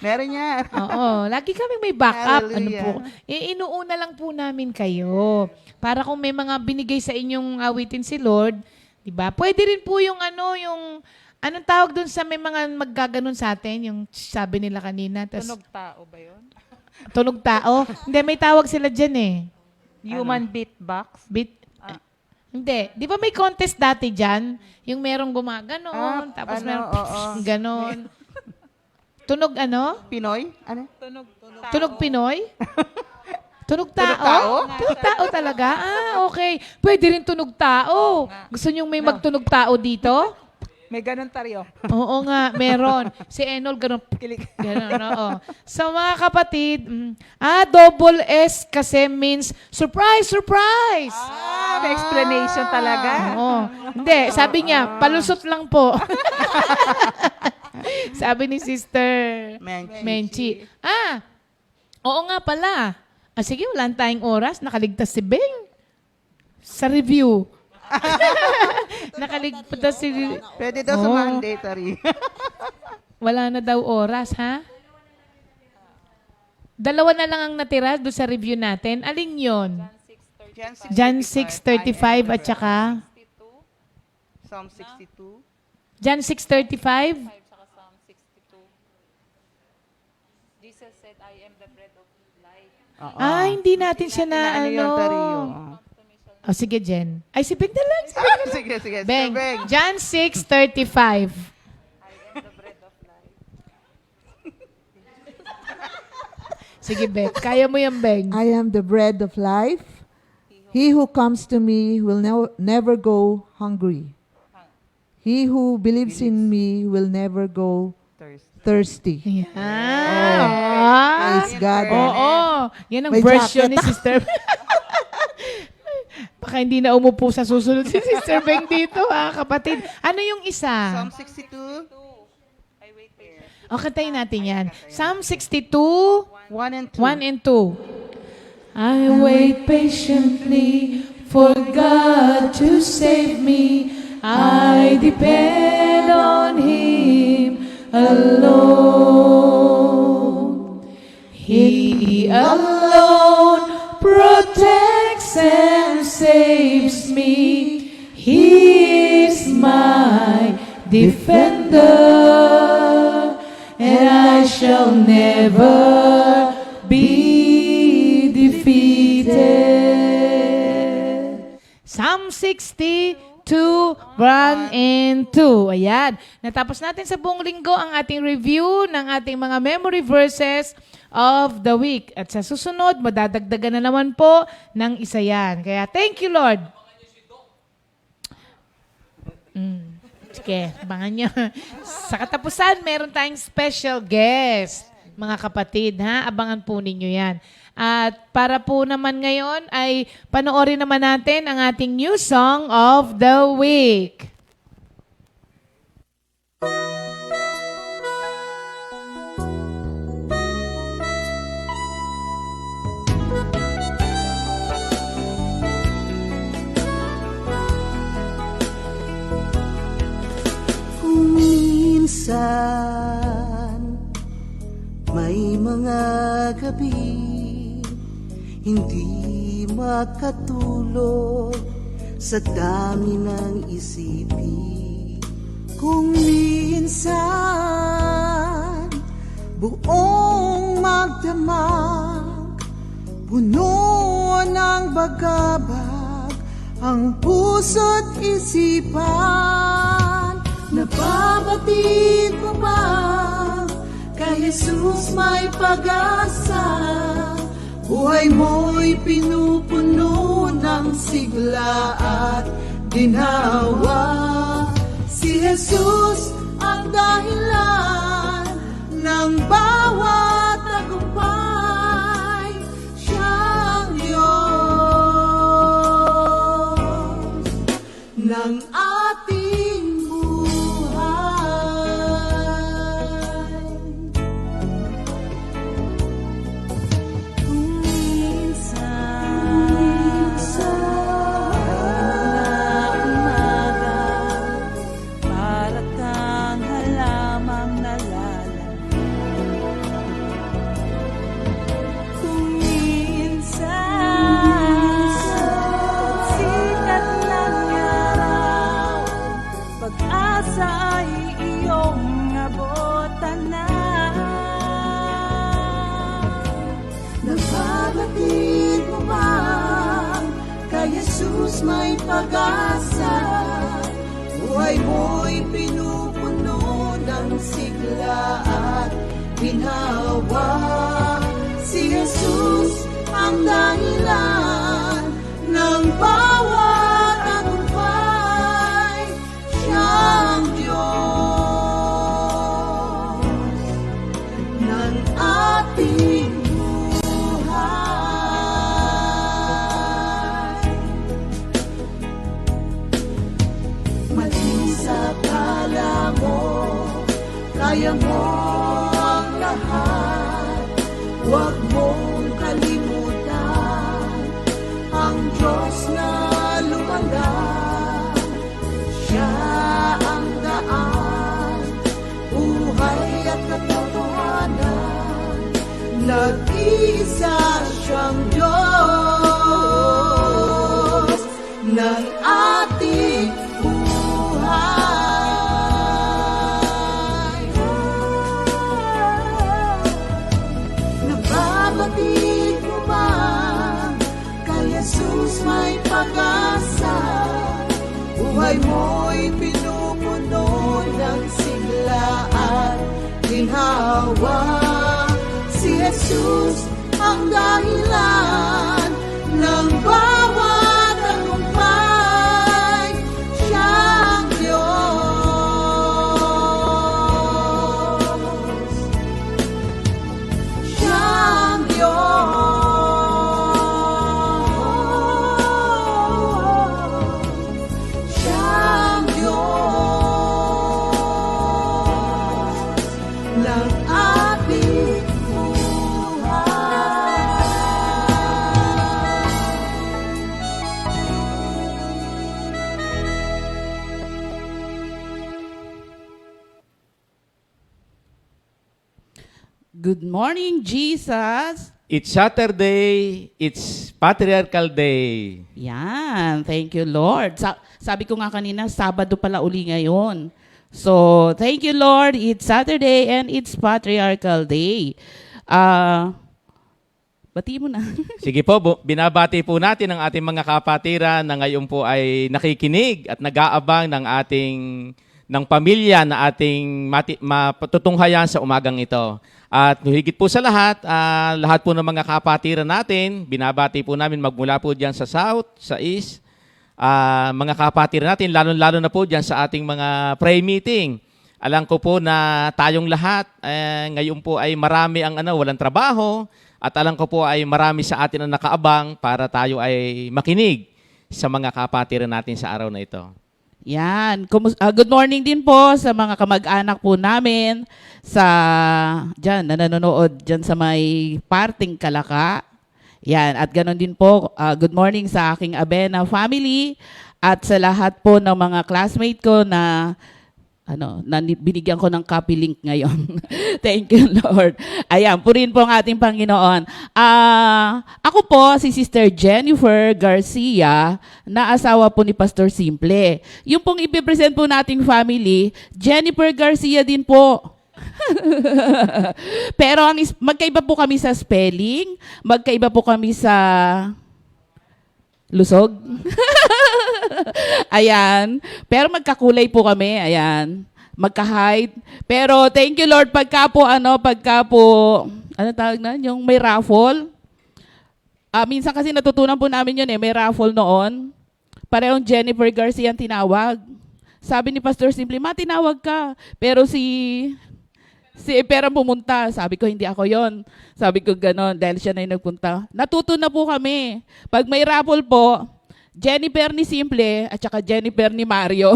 Meron yan. Oo. Lagi kami may backup. Hallelujah. Inuuna lang po namin kayo. Para kung may mga binigay sa inyong awitin si Lord, di ba? Pwede rin po yung anong tawag dun sa may mga maggaganon sa atin, yung sabi nila kanina. Tunog tao ba yun? Tunog tao? Hindi, may tawag sila dyan Human beatbox? Hindi. Di ba may contest dati dyan? Yung merong gumaganon, tapos merong ganon. Tunog Pinoy? Ano? Tunog Pinoy? Tunog tao? tao? Tunog tao talaga? Okay. Pwede rin tunog tao. Gusto niyong may magtunog tao dito? May ganun tayo. Oo nga, meron. Si Enol, ganon. Ganon, oo. So mga kapatid, double S kasi means surprise, surprise! May explanation talaga. Oo. Hindi, sabi niya, palusot lang po. Sabi ni Sister Menchi. Oo nga pala. Sige, wala tayong oras. Nakaligtas si Beng. Sa review. Nakaligtas si... Pwede daw sa mandatory. Wala na daw oras, ha? Dalawa na lang ang natira doon sa review natin. Aling yon? John 6:35 at saka... Psalm 62. John 6:35? Jesus said, I am the bread of life. Hindi natin siya na Ano yung tariyo? Sige, Jen. Ay, si Beng na lang. Sige. Beng. Beng. John 6:35. Sige, Beng. Kaya mo yan, Beng. I am the bread of life. He who comes to me will never go hungry. He who believes in me will never go thirsty. Yan. Praise God. Oo. Yan ang May version ni jacket. Sister Baka hindi na umupo sa susunod si Sister Beng dito, kapatid. Ano yung isa? Psalm 62. Kantayin natin yan. Psalm 62, 1 and 2. 1 and 2. I wait patiently for God to save me. I depend on Him alone. He alone protects and saves me. He is my defender, and I shall never be defeated. Psalm 62, 1 and 2. Ayan. Natapos natin sa buong linggo ang ating review ng ating mga memory verses of the week. At sa susunod, madadagdagan na naman po ng isa yan. Kaya thank you, Lord. Sige, abangan nyo. Sa katapusan, meron tayong special guest, mga kapatid. Abangan po ninyo yan. At para po naman ngayon ay panoorin naman natin ang ating new song of the week. minsan may mga gabi hindi makatulog sa dami ng isipin. Kung minsan buong magdamag, puno ng bagabag ang puso't isipan. Nababatid mo ba kay Jesus may pag-asa? Buhay mo'y pinupuno ng sigla at ginhawa. Si Jesus ang dahilan ng bawat tagumpay. Siyang Diyos ng ating buhay. Kung minsan umaga, para kang halamang nalalamig. Kung minsan sikat ng araw, pag-asa ay iyong abutan na. Nababatid mo ba kay Jesus may pag-asa? Buhay mo'y pinupuno ng sigla at ginhawa. Si Jesus ang dahilan ng bawat tagumpay. Siyang Diyos ng ating buhay. Mali sa kala mo, kaya mo ang lahat. Huwag mong kalimutan ang Diyos na lumalang. Siya ang daan, buhay at katotohanan. Nag-isa siyang Diyos ng ating buhay. Nababatid mo ba kay Jesus may pag-asa? Buhay mo'y pinupuno ng sigla at ginhawa. Si Jesus ang dahilan ng bawat tagumpay. Siyang Diyos. Siyang Diyos. Siyang Diyos ng ating buhay. Good morning, Jesus. It's Saturday, it's Patriarchal Day. Yan, thank you, Lord. Sabi ko nga kanina, Sabado pala uli ngayon. So, thank you, Lord. It's Saturday and it's Patriarchal Day. Bati mo na. Sige po, binabati po natin ang ating mga kapatiran na ngayon po ay nakikinig at nag-aabang ng pamilya na ating matutunghayan sa umagang ito. At higit po sa lahat po ng mga kapatiran natin, binabati po namin magmula po dyan sa South, sa East, mga kapatiran natin, lalo na po dyan sa ating mga prayer meeting. Alam ko po na tayong lahat, ngayon po ay marami ang walang trabaho, at alam ko po ay marami sa atin ang nakaabang para tayo ay makinig sa mga kapatiran natin sa araw na ito. Yan. Good morning din po sa mga kamag-anak po namin na nanonood dyan sa may parting Kalaka. Yan. At ganoon din po, good morning sa aking Abena family at sa lahat po ng mga classmate ko na binigyan ko ng copy link ngayon. Thank you, Lord. Ayan, purihin po ang ating Panginoon. Ako po, si Sister Jennifer Garcia, na asawa po ni Pastor Simple. Yung pong ipipresent po nating family, Jennifer Garcia din po. Pero magkaiba po kami sa spelling, magkaiba po kami sa lusog. Ayan. Pero magkakulay po kami. Ayan. Magka-height. Pero thank you, Lord, pagka po, ano tawag na? Yung may raffle. Minsan kasi natutunan po namin yun may raffle noon. Parehong Jennifer Garcia ang tinawag. Sabi ni Pastor Simple, tinawag ka. Pero si Epera pumunta. Sabi ko, hindi ako yon. Sabi ko ganon, dahil siya na yung nagpunta. Natuto na po kami. Pag may raffle po, Jennifer ni Simple at saka Jennifer ni Mario.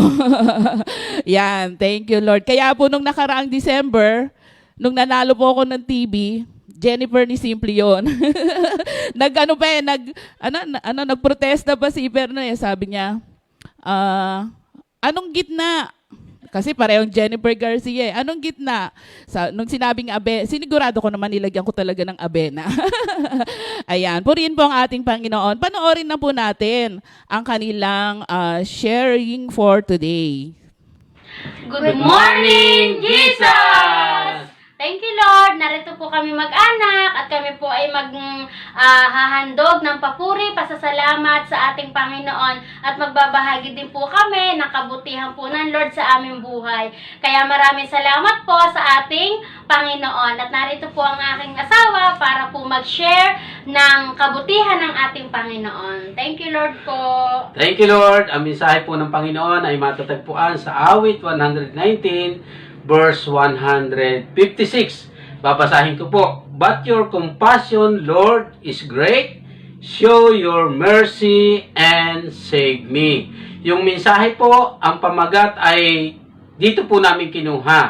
Yan, thank you, Lord. Kaya po nung nakaraang December, nung nanalo po ako ng TV, Jennifer ni Simple yon. Nagprotesta pa si Ipper sabi niya, anong gitna? Kasi parehong Jennifer Garcia. Anong gitna? Nung sinabing sinigurado ko naman nilagyan ko talaga ng abena. Ayan, purihin po ang ating Panginoon. Panoorin na po natin ang kanilang sharing for today. Good morning, Jesus! Thank you, Lord. Narito po kami mag-anak at kami po ay hahandog ng papuri, pasasalamat sa ating Panginoon at magbabahagi din po kami ng kabutihan po ng Lord sa aming buhay. Kaya maraming salamat po sa ating Panginoon. At narito po ang aking asawa para po mag-share ng kabutihan ng ating Panginoon. Thank you, Lord po. Thank you, Lord. Ang mensahe po ng Panginoon ay matatagpuan sa awit 119, verse 156. Babasahin ko po. But your compassion, Lord, is great. Show your mercy and save me. Yung mensahe po, ang pamagat ay dito po namin kinuha.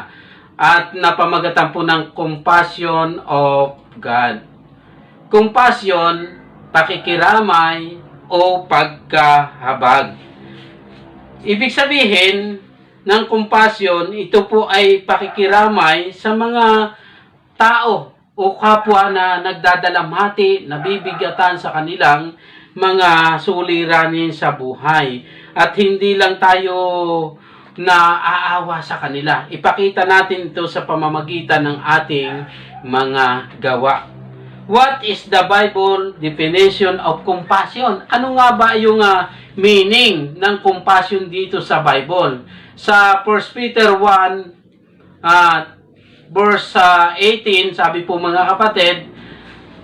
At napamagatan po ng compassion of God. Compassion, pakikiramay o pagkahabag. Ibig sabihin ng compassion, ito po ay pakikiramay sa mga tao o kapwa na nagdadalamhati, nabibigatan sa kanilang mga suliranin sa buhay. At hindi lang tayo naaawa sa kanila. Ipakita natin ito sa pamamagitan ng ating mga gawa. What is the Bible definition of compassion? Ano nga ba yung meaning ng compassion dito sa Bible? Sa 1 Peter 1, verse 18, sabi po mga kapatid,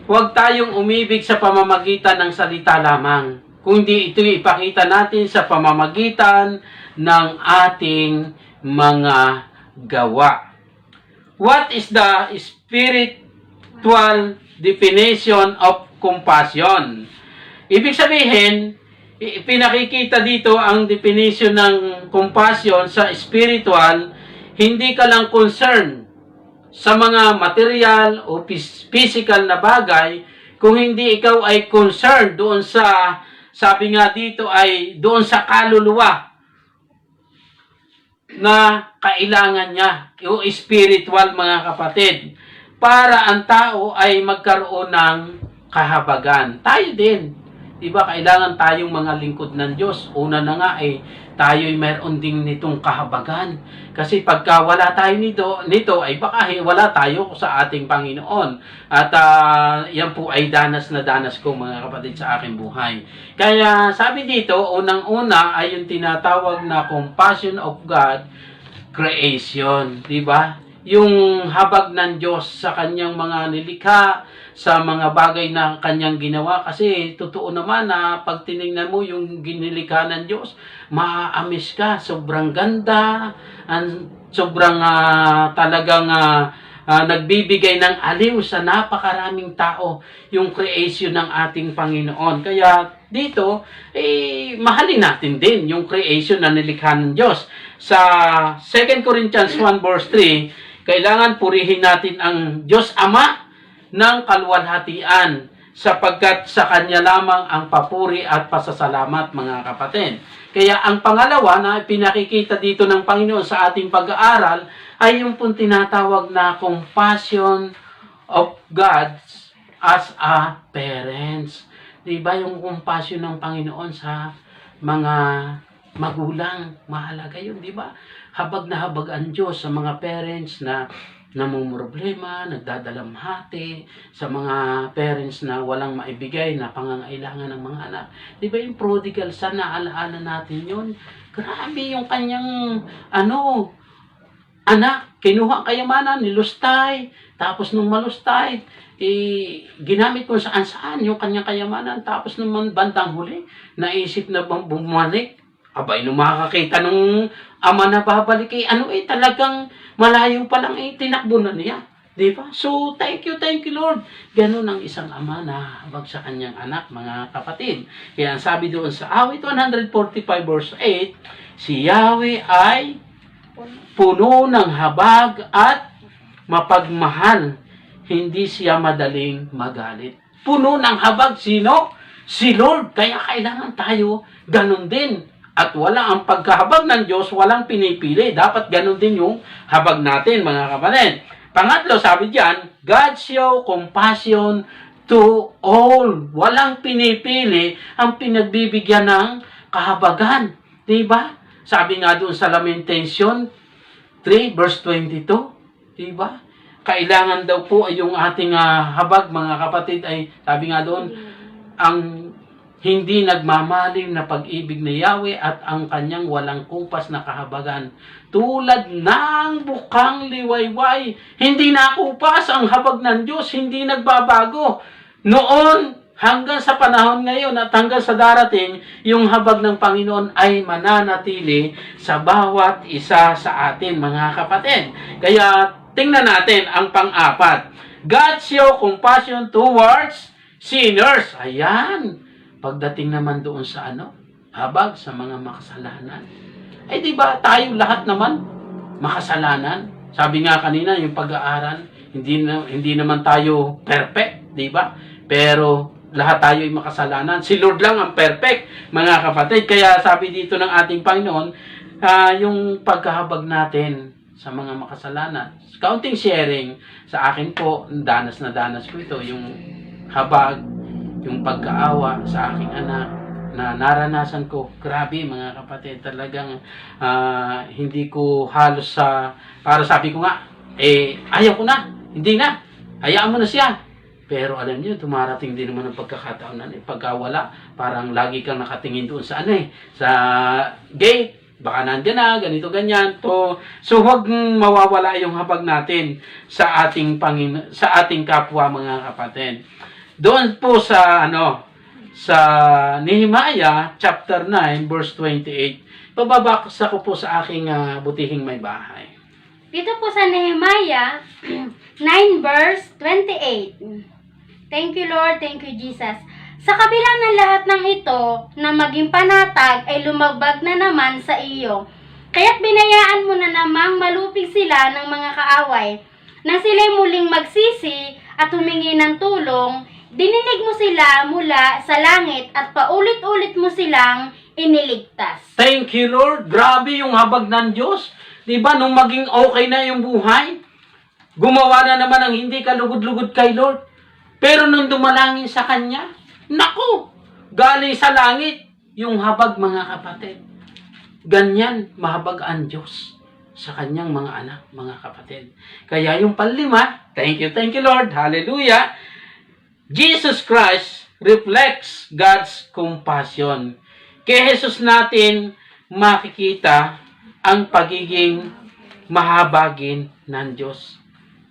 huwag tayong umibig sa pamamagitan ng salita lamang, kundi ito ipakita natin sa pamamagitan ng ating mga gawa. What is the spiritual definition of compassion? Ibig sabihin, pinakikita dito ang definition ng compassion sa spiritual, hindi ka lang concerned sa mga material o physical na bagay, kung hindi ikaw ay concerned doon sa, sabi nga dito ay doon sa kaluluwa na kailangan niya, o spiritual mga kapatid, para ang tao ay magkaroon ng kahabagan. Tayo din. Diba, kailangan tayong mga lingkod ng Diyos. Una na nga tayo'y mayroon din nitong kahabagan. Kasi pagka wala tayo nito ay baka wala tayo sa ating Panginoon. At yan po ay danas na danas ko mga kapatid sa aking buhay. Kaya sabi dito, unang-una ay yung tinatawag na compassion of God, creation. Diba? Yung habag ng Diyos sa kanyang mga nilikha, sa mga bagay na kanyang ginawa. Kasi totoo naman na pag tinignan mo yung ginilikha ng Diyos, maaamis ka. Sobrang ganda, sobrang talagang nagbibigay ng aliw sa napakaraming tao yung creation ng ating Panginoon. Kaya dito, mahalin natin din yung creation na nilikha ng Diyos. Sa 2 Corinthians 1 verse 3, kailangan purihin natin ang Diyos Ama ng kaluwalhatian sapagkat sa Kanya lamang ang papuri at pasasalamat, mga kapatid. Kaya ang pangalawa na pinakikita dito ng Panginoon sa ating pag-aaral ay yung pong tinatawag na compassion of God as a parents. Diba yung compassion ng Panginoon sa mga magulang? Mahalaga yun, diba? Habag na habag ang Diyos sa mga parents na namumroblema, nagdadalamhati, sa mga parents na walang maibigay na pangangailangan ng mga anak. Di ba yung prodigal son, naalaala natin yun? Grabe yung kanyang, anak, kinuha ang kayamanan, nilustay, tapos nung malustay, ginamit kung saan-saan yung kanyang kayamanan, tapos nung bandang huli, naisip na bang bumalik. Abay, nung makakita nung ama na babalik, talagang malayo pa lang, tinakbo na niya. Diba? So, thank you, Lord. Ganun ang isang ama na habag sa kanyang anak, mga kapatid. Kaya ang sabi doon sa awit 145 verse 8, si Yahweh ay puno ng habag at mapagmahal. Hindi siya madaling magalit. Puno ng habag, sino? Si Lord. Kaya kailangan tayo ganun din. At wala ang pagkahabag ng Diyos, walang pinipili. Dapat ganun din yung habag natin, mga kapatid. Pangatlo, sabi diyan, God show compassion to all. Walang pinipili ang pinagbibigyan ng kahabagan. Diba? Sabi nga doon sa Lamentation 3 verse 22. Diba? Kailangan daw po yung ating habag, mga kapatid, ay sabi nga doon, ang hindi nagmamalim na pag-ibig ni Yahweh at ang kanyang walang kumpas na kahabagan. Tulad ng bukang liwayway. Hindi nakupas ang habag ng Diyos, hindi nagbabago. Noon hanggang sa panahon ngayon at hanggang sa darating, yung habag ng Panginoon ay mananatili sa bawat isa sa atin, mga kapatid. Kaya tingnan natin ang pang-apat. God show compassion towards sinners. Ayan. Pagdating naman doon sa habag sa mga makasalanan. Eh di ba tayo lahat naman makasalanan? Sabi nga kanina yung pag-aaral, hindi naman tayo perfect, di ba? Pero lahat tayo ay makasalanan. Si Lord lang ang perfect, mga kapatid. Kaya sabi dito ng ating Panginoon, yung pagkahabag natin sa mga makasalanan. Counting sharing, sa akin po, danas na danas ko ito, yung habag, yung pagkaawa sa aking anak na naranasan ko. Grabe, mga kapatid, talagang hindi ko halos para sabi ko nga, ayaw ko na, hindi na, hayaan mo na siya. Pero alam niyo, tumarating din naman ang pagkakataon na pagkawala, parang lagi kang nakatingin doon sa sa gate, baka nandiyan na, ganito, ganyan. So huwag mawawala yung habag natin sa ating sa ating kapwa, mga kapatid. Doon po sa sa Nehemiah chapter 9 verse 28. Bababasa ko po sa aking butihing may bahay. Dito po sa Nehemiah 9 verse 28. Thank you Lord, thank you Jesus. Sa kabila ng lahat ng ito na maging panatag ay lumabag na naman sa iyo. Kaya't binayaan mo na namang malupig sila ng mga kaaway na sila'y muling magsisi at humingi ng tulong. Dininig mo sila mula sa langit at paulit-ulit mo silang iniligtas. Thank you, Lord. Grabe yung habag ng Diyos. Diba, nung maging okay na yung buhay, gumawa na naman ang hindi kalugod-lugod kay Lord. Pero nung dumalangin sa Kanya, naku, galing sa langit yung habag, mga kapatid. Ganyan, mahabag ang Diyos sa Kanyang mga anak, mga kapatid. Kaya yung panlima, thank you, Lord. Hallelujah. Jesus Christ reflects God's compassion. Kay Jesus natin makikita ang pagiging mahabagin ng Diyos.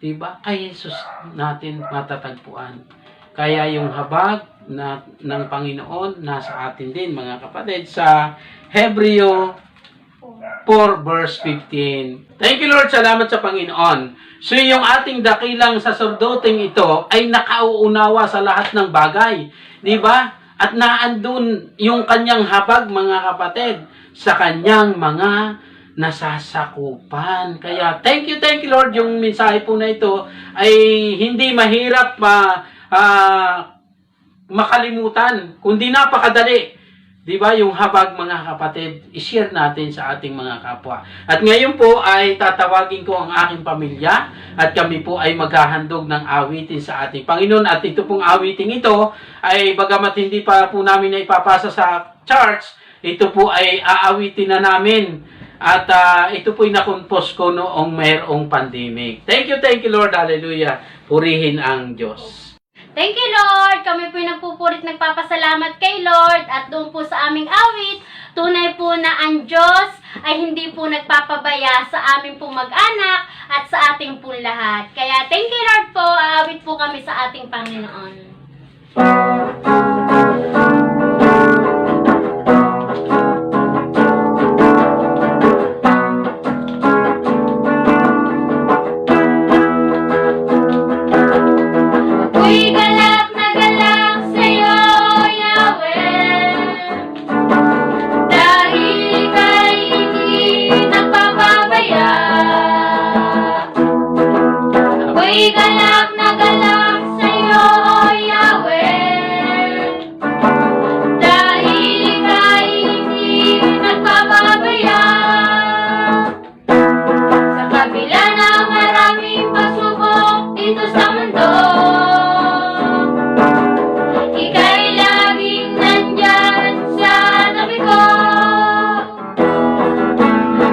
Diba? Kay Jesus natin matatagpuan. Kaya yung habag ng Panginoon nasa atin din, mga kapatid, sa Hebreo 4 verse 15. Thank you, Lord. Salamat sa Panginoon. So yung ating dakilang saserdoteng ito ay nakauunawa sa lahat ng bagay. Di ba? At naandun yung kanyang habag, mga kapatid, sa kanyang mga nasasakupan. Kaya thank you Lord. Yung mensahe po na ito ay hindi mahirap makalimutan, kundi napakadali. Di ba, yung habag, mga kapatid, i-share natin sa ating mga kapwa. At ngayon po ay tatawagin ko ang aking pamilya at kami po ay maghahandog ng awitin sa ating Panginoon. At ito pong awitin ito ay bagamat hindi pa po namin na ipapasa sa church, ito po ay aawitin na namin. At ito po ay nakompose ko noong mayroong pandemic. Thank you, Lord. Hallelujah. Purihin ang Diyos. Thank you, Lord! Kami po yung nagpupurit nagpapasalamat kay Lord at doon po sa aming awit, tunay po na ang Diyos ay hindi po nagpapabaya sa aming pong mag-anak at sa ating pong lahat. Kaya thank you, Lord po. Awit po kami sa ating Panginoon. Uy, galak na galak sa'yo, Yahweh, dahil ika'y hindi nagpapabaya. Uy, galak na galak sa'yo, Yahweh, dahil ika'y hindi nagpapabaya. Sa kabila ng maraming pagsubok dito sa mundo, ika'y laging nandyan sa tabi ko.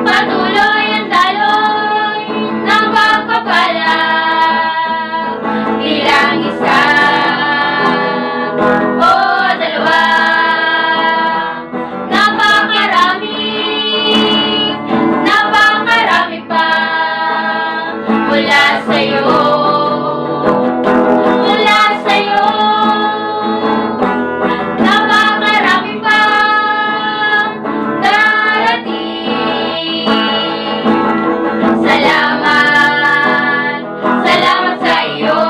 Patuloy ang daloy ng pagpapalag, bilang isa o dalawa. Napakarami pa mula sa'yo. Mula sa'yo, napakarami pang darating. Salamat, salamat sa iyo,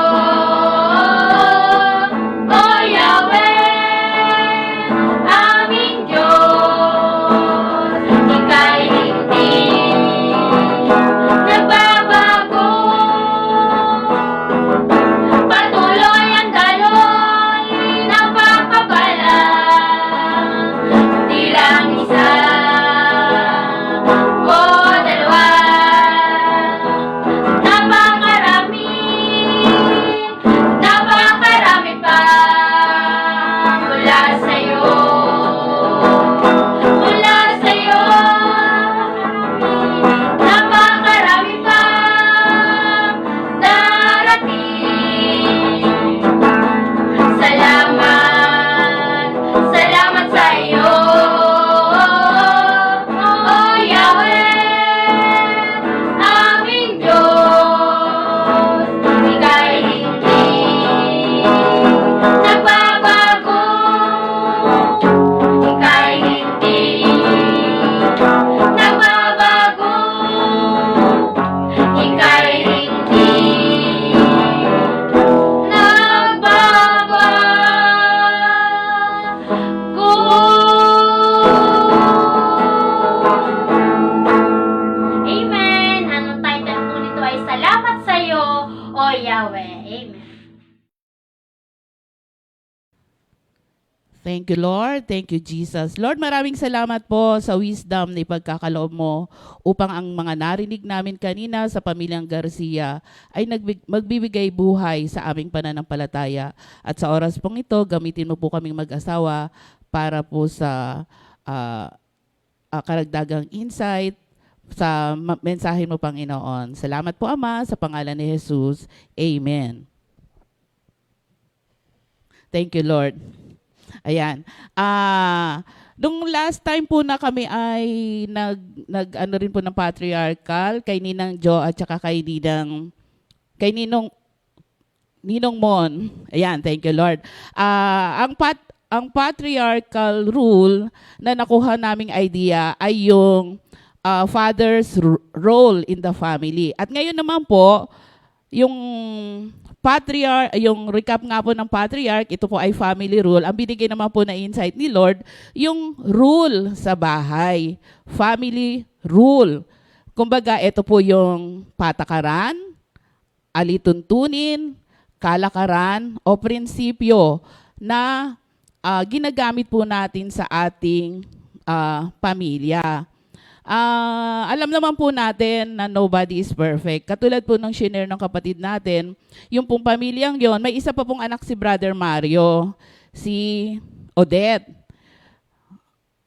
O Yahweh, aming Diyos. Ika'y hindi nagbabago. Patuloy ang daloy ng pagpapalang, di lang isa o dalawa. Napakarami pa mula sa'yo. Mula sa'yo, napakarami pa darating. Salamat, salamat sa iyo, O Yahweh, aming Diyos. Ika'y hindi nagbabago. Ika'y hindi nagbabago. Ika'y hindi nagbabago. Amen. Ang title po nito ay Salamat sa iyo, O Yahweh. Amen. Thank you, Lord. Thank you, Jesus. Lord, maraming salamat po sa wisdom na ipagkakaloob mo upang ang mga narinig namin kanina sa pamilyang Garcia ay magbibigay buhay sa aming pananampalataya. At sa oras pong ito, gamitin mo po kaming mag-asawa para po sa karagdagang insight sa mensahe mo, Panginoon. Salamat po, Ama, sa pangalan ni Jesus. Amen. Thank you, Lord. Ayan. Nung last time po na kami ay nag-ano rin po ng patriarchal kay Ninang Jo at saka kay Ninong Mon. Ayan, thank you, Lord. Ang patriarchal rule na nakuha naming idea ay yung father's role in the family. At ngayon naman po, yung recap nga po ng patriarch, ito po ay family rule. Ang binigay naman po na insight ni Lord, yung rule sa bahay. Family rule. Kumbaga, ito po yung patakaran, alituntunin, kalakaran o prinsipyo na ginagamit po natin sa ating pamilya. Alam naman po natin na nobody is perfect. Katulad po ng shinare ng kapatid natin, yung pong pamilyang yon, may isa pa pong anak si Brother Mario, si Odette.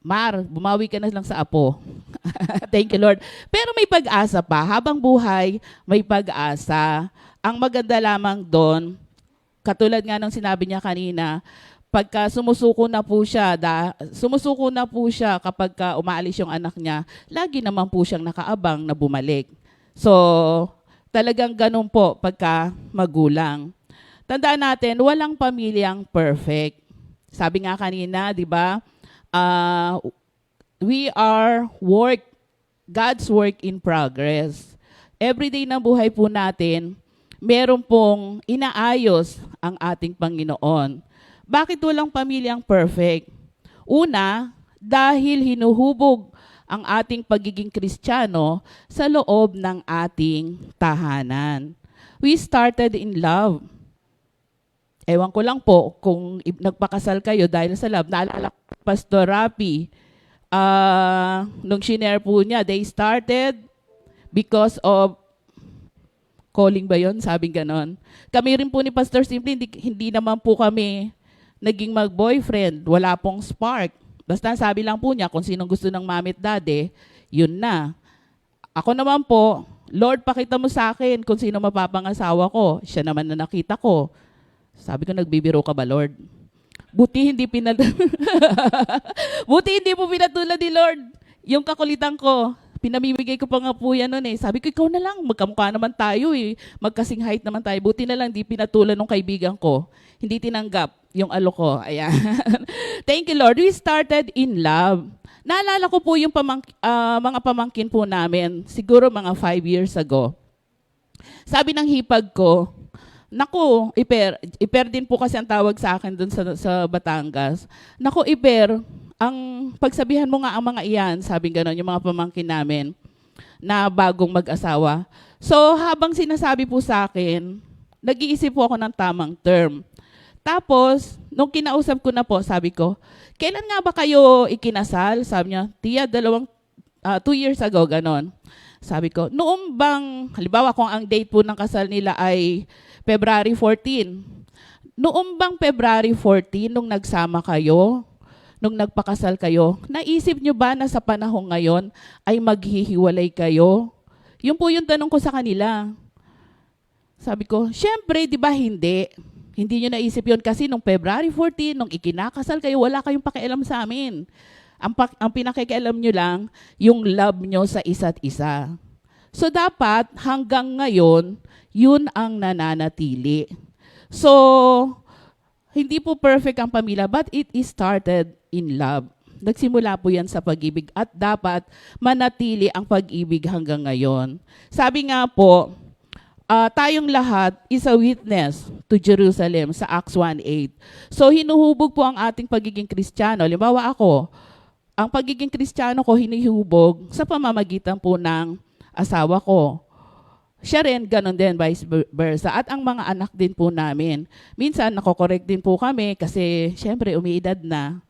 Mar, bumawi ka na lang sa apo. Thank you, Lord. Pero may pag-asa pa. Habang buhay, may pag-asa. Ang maganda lamang doon, katulad nga ng sinabi niya kanina, pagka sumusuko na po siya kapag umaalis yung anak niya, lagi naman po siyang nakaabang na bumalik. So, talagang ganun po pagka magulang. Tandaan natin, walang pamilyang perfect. Sabi nga kanina, di ba, we are God's work in progress. Everyday na buhay po natin, meron pong inaayos ang ating Panginoon. Bakit walang pamilyang perfect? Una, dahil hinuhubog ang ating pagiging Kristiyano sa loob ng ating tahanan. We started in love. Ewan ko lang po kung nagpakasal kayo dahil sa love. Naalala ko, Pastor Rapi, nung shinare po niya, they started because of calling ba yun? Sabing ganon. Kami rin po ni Pastor Simple, hindi naman po kami naging mag-boyfriend. Wala pong spark. Basta sabi lang po niya, kung sinong gusto ng mami at daddy, yun na. Ako naman po, Lord, pakita mo sa akin kung sino mapapangasawa ko. Siya naman na nakita ko. Sabi ko, nagbibiro ka ba, Lord? Buti hindi Buti hindi po pinatulad ni Lord. Yung kakulitan ko, pinamimigay ko pa nga po yan nun eh. Sabi ko, ikaw na lang, magkamukha naman tayo eh. Magkasing height naman tayo. Buti na lang, di pinatulan ng kaibigan ko. Hindi tinanggap yung ko. Ayan. Thank you, Lord. We started in love. Naalala ko po yung mga pamangkin po namin, siguro mga 5 years ago. Sabi ng hipag ko, naku, Iper din po kasi ang tawag sa akin dun sa Batangas. Naku, Iper, ang pagsabihan mo nga ang mga iyan, sabi gano'n, yung mga pamangkin namin na bagong mag-asawa. So, habang sinasabi po sa akin, nag-iisip po ako ng tamang term. Tapos, nung kinausap ko na po, sabi ko, kailan nga ba kayo ikinasal? Sabi niya, Tia, 2 years ago, gano'n. Sabi ko, noong bang, halimbawa kung ang date po ng kasal nila ay February 14, noong bang February 14, nung nagsama kayo, nung nagpakasal kayo, naisip nyo ba na sa panahon ngayon ay maghihiwalay kayo? Yun po yung tanong ko sa kanila. Sabi ko, syempre, di ba hindi? Hindi nyo naisip yun kasi nung February 14, nung ikinakasal kayo, wala kayong pakialam sa amin. Ang pinakikialam nyo lang, yung love nyo sa isa't isa. So dapat hanggang ngayon, yun ang nananatili. So, hindi po perfect ang pamilya, but it is started in love. Nagsimula po yan sa pag-ibig at dapat manatili ang pag-ibig hanggang ngayon. Sabi nga po, tayong lahat is a witness to Jerusalem sa Acts 1:8. So hinuhubog po ang ating pagiging Kristiyano. Halimbawa ako, ang pagiging Kristiyano ko hinihubog sa pamamagitan po ng asawa ko. Siya rin, ganun din, vice versa. At ang mga anak din po namin. Minsan, nakokorek din po kami kasi, syempre, umiidad na.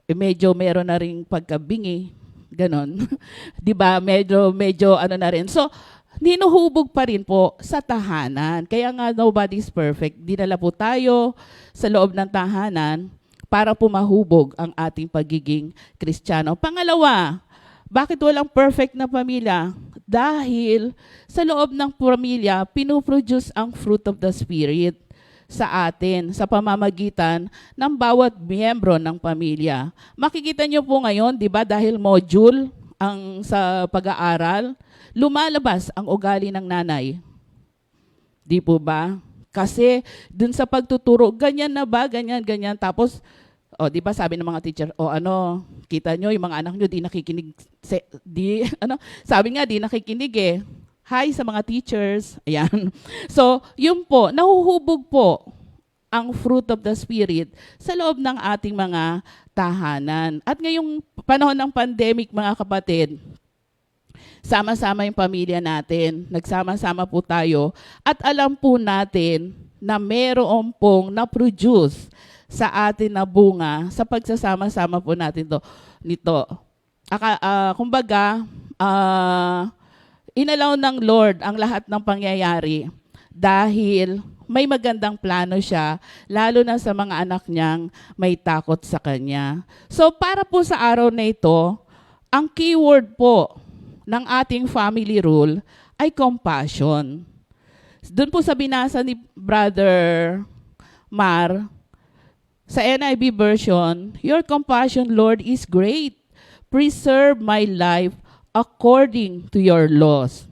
Medyo meron na rin pagkabingi. Ganon. Diba? Medyo ano na rin. So, hinuhubog pa rin po sa tahanan. Kaya nga, nobody's perfect. Dinala po tayo sa loob ng tahanan para pumahubog ang ating pagiging Kristiyano. Pangalawa, bakit walang perfect na pamilya? Dahil sa loob ng pamilya, pinuproduce ang fruit of the Spirit sa atin sa pamamagitan ng bawat miyembro ng pamilya. Makikita nyo po ngayon, di ba, dahil module ang sa pag-aaral, lumalabas ang ugali ng nanay. Di po ba? Kasi dun sa pagtuturo, ganyan na ba? Ganyan. Tapos, di ba sabi ng mga teacher, kita nyo, yung mga anak nyo, di nakikinig. Sabi nga, di nakikinig eh. Hi sa mga teachers. Ayan. So, yun po, nahuhubog po ang fruit of the Spirit sa loob ng ating mga tahanan. At ngayong panahon ng pandemic, mga kapatid, sama-sama yung pamilya natin, nagsama-sama po tayo, at alam po natin na meron pong na-produce sa atin na bunga sa pagsasama-sama po natin nito. Kumbaga, inalaw ng Lord ang lahat ng pangyayari dahil may magandang plano siya, lalo na sa mga anak niyang may takot sa Kanya. So para po sa araw na ito, ang keyword po ng ating family rule ay compassion. Doon po sa binasa ni Brother Mar, sa NIV version, your compassion, Lord, is great. Preserve my life according to your laws.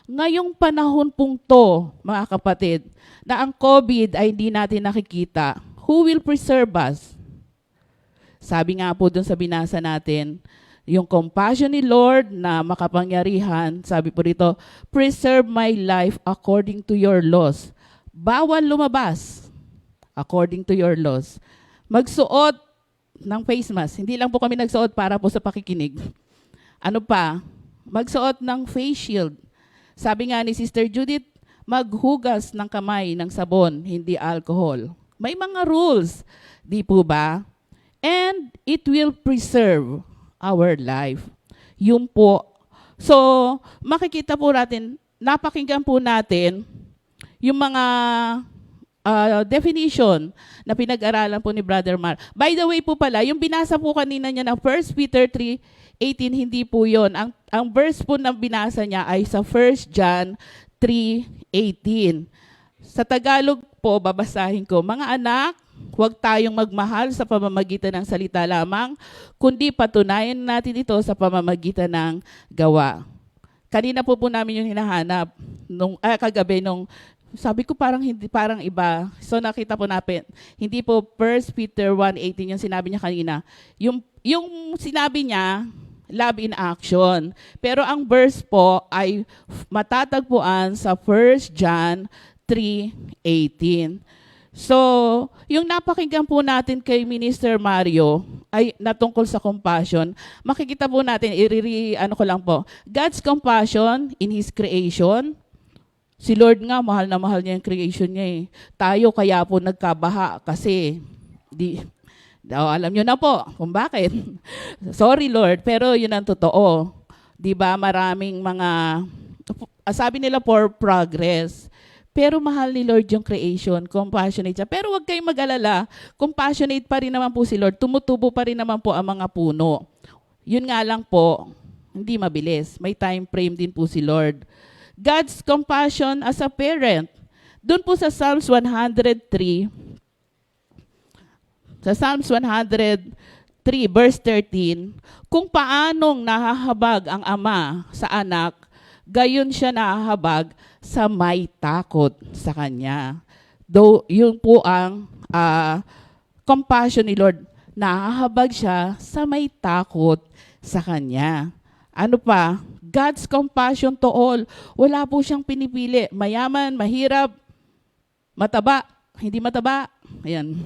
Ngayong panahon pong to, mga kapatid, na ang COVID ay hindi natin nakikita, who will preserve us? Sabi nga po dun sa binasa natin, yung compassion ni Lord na makapangyarihan, sabi po dito, preserve my life according to your laws. Bawal lumabas according to your laws. Magsuot ng face mask. Hindi lang po kami nagsuot para po sa pakikinig. Ano pa? Magsuot ng face shield. Sabi nga ni Sister Judith, maghugas ng kamay ng sabon, hindi alcohol. May mga rules, di po ba? And it will preserve our life. Yun po. So, makikita po natin, napakinggan po natin yung mga definition na pinag-aralan po ni Brother Mar. By the way po pala, yung binasa po kanina niya ng 1 Peter 3:18, hindi po yun. Ang verse po na binasa niya ay sa 1 John 3:18. Sa Tagalog po, babasahin ko, mga anak, huwag tayong magmahal sa pamamagitan ng salita lamang, kundi patunayan natin ito sa pamamagitan ng gawa. Kanina po namin yung hinahanap, kagabi nung sabi ko parang iba. So nakita po natin, hindi po 1 Peter 1:18 yung sinabi niya kanina. Yung sinabi niya, love in action. Pero ang verse po ay matatagpuan sa 1 John 3:18. So, yung napakinggan po natin kay Minister Mario ay natungkol sa compassion. Makikita po natin, ko lang po, God's compassion in His creation. Si Lord nga, mahal na mahal niya yung creation niya eh. Tayo kaya po nagkabaha kasi alam niyo na po kung bakit. Sorry Lord, pero yun ang totoo. 'Di ba? Maraming mga sabi nila for progress. Pero mahal ni Lord yung creation, compassionate siya. Pero huwag kayong mag-alala, compassionate pa rin naman po si Lord. Tumutubo pa rin naman po ang mga puno. Yun nga lang po, hindi mabilis. May time frame din po si Lord. God's compassion as a parent. Doon po sa Psalms 103, verse 13, kung paanong nahahabag ang ama sa anak, gayon siya nahahabag sa may takot sa kanya. Though yun po ang compassion ni Lord, nahahabag siya sa may takot sa kanya. Ano pa? God's compassion to all. Wala po siyang pinipili. Mayaman, mahirap, mataba, hindi mataba. Ayan.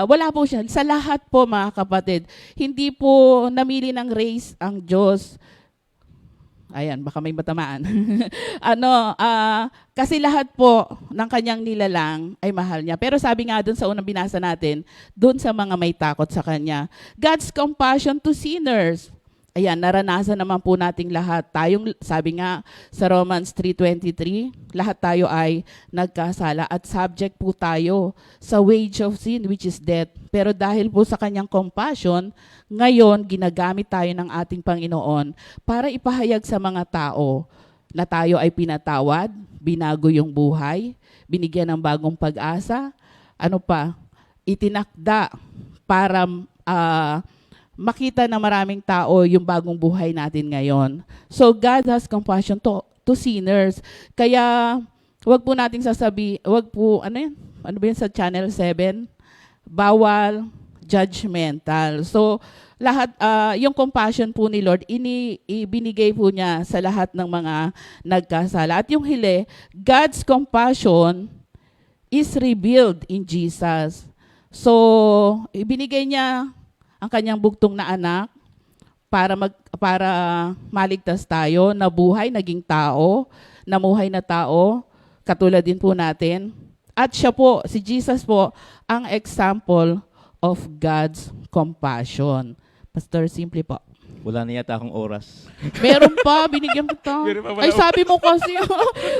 Wala po siya. Sa lahat po mga kapatid, hindi po namili ng race ang Diyos. Ayan, baka may matamaan. Kasi lahat po ng kanyang nilalang ay mahal niya. Pero sabi nga dun sa unang binasa natin, dun sa mga may takot sa kanya, God's compassion to sinners. Ayan, naranasan naman po nating lahat. Sabi nga sa Romans 3:23, lahat tayo ay nagkasala at subject po tayo sa wage of sin, which is death. Pero dahil po sa kanyang compassion, ngayon ginagamit tayo ng ating Panginoon para ipahayag sa mga tao na tayo ay pinatawad, binago yung buhay, binigyan ng bagong pag-asa, itinakda para makita ng maraming tao yung bagong buhay natin ngayon. So God has compassion to sinners. Kaya wag po nating ano ba yun sa Channel 7? Bawal judgmental. So lahat, yung compassion po ni Lord, ibinigay po niya sa lahat ng mga nagkasala. At yung God's compassion is revealed in Jesus. So ibinigay niya ang kanyang bugtong na anak para maligtas tayo, nabuhay, naging tao, namuhay na tao, katulad din po natin. at siya po, si Jesus po, ang example of God's compassion. Pastor, simple po. Wala na yata akong oras. Meron pa, binigyan kita. Meron pa pala. Ay, sabi mo kasi.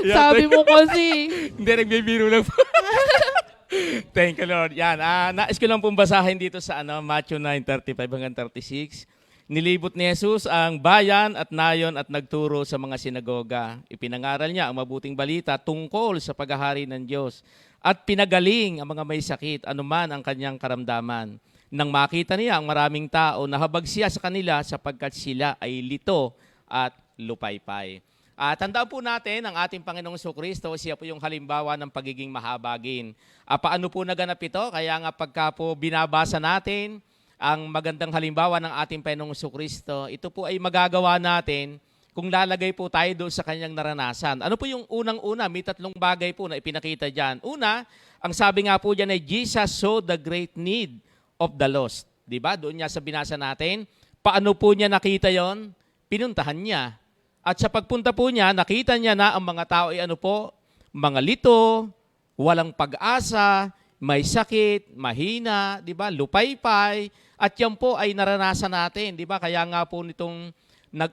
Sabi mo kasi. Hindi, nagbibiro lang po. Thank you, Lord. Yan, nais ko lang pong basahin dito sa Matthew 9:35 hanggang 36. Nilibot ni Jesus ang bayan at nayon at nagturo sa mga sinagoga. Ipinangaral niya ang mabuting balita tungkol sa paghahari ng Diyos at pinagaling ang mga may sakit, anuman ang kanyang karamdaman. Nang makita niya ang maraming tao, nahabag siya sa kanila sapagkat sila ay lito at lupaypay. Tandaan po natin, ang ating Panginoong Jesucristo, siya po yung halimbawa ng pagiging mahabagin. Paano po naganap ito? Kaya nga pagka po binabasa natin ang magandang halimbawa ng ating Panginoong Jesucristo, ito po ay magagawa natin kung lalagay po tayo doon sa kanyang naranasan. Ano po yung unang-una? May 3 bagay po na ipinakita dyan. Una, ang sabi nga po dyan ay Jesus saw the great need of the lost. Diba? Doon niya sa binasa natin. Paano po niya nakita yon? Pinuntahan niya. At sa pagpunta po niya, nakita niya na ang mga tao ay mga lito, walang pag-asa, may sakit, mahina, diba? Lupaypay. At yan po ay naranasan natin. Diba? Kaya nga po nitong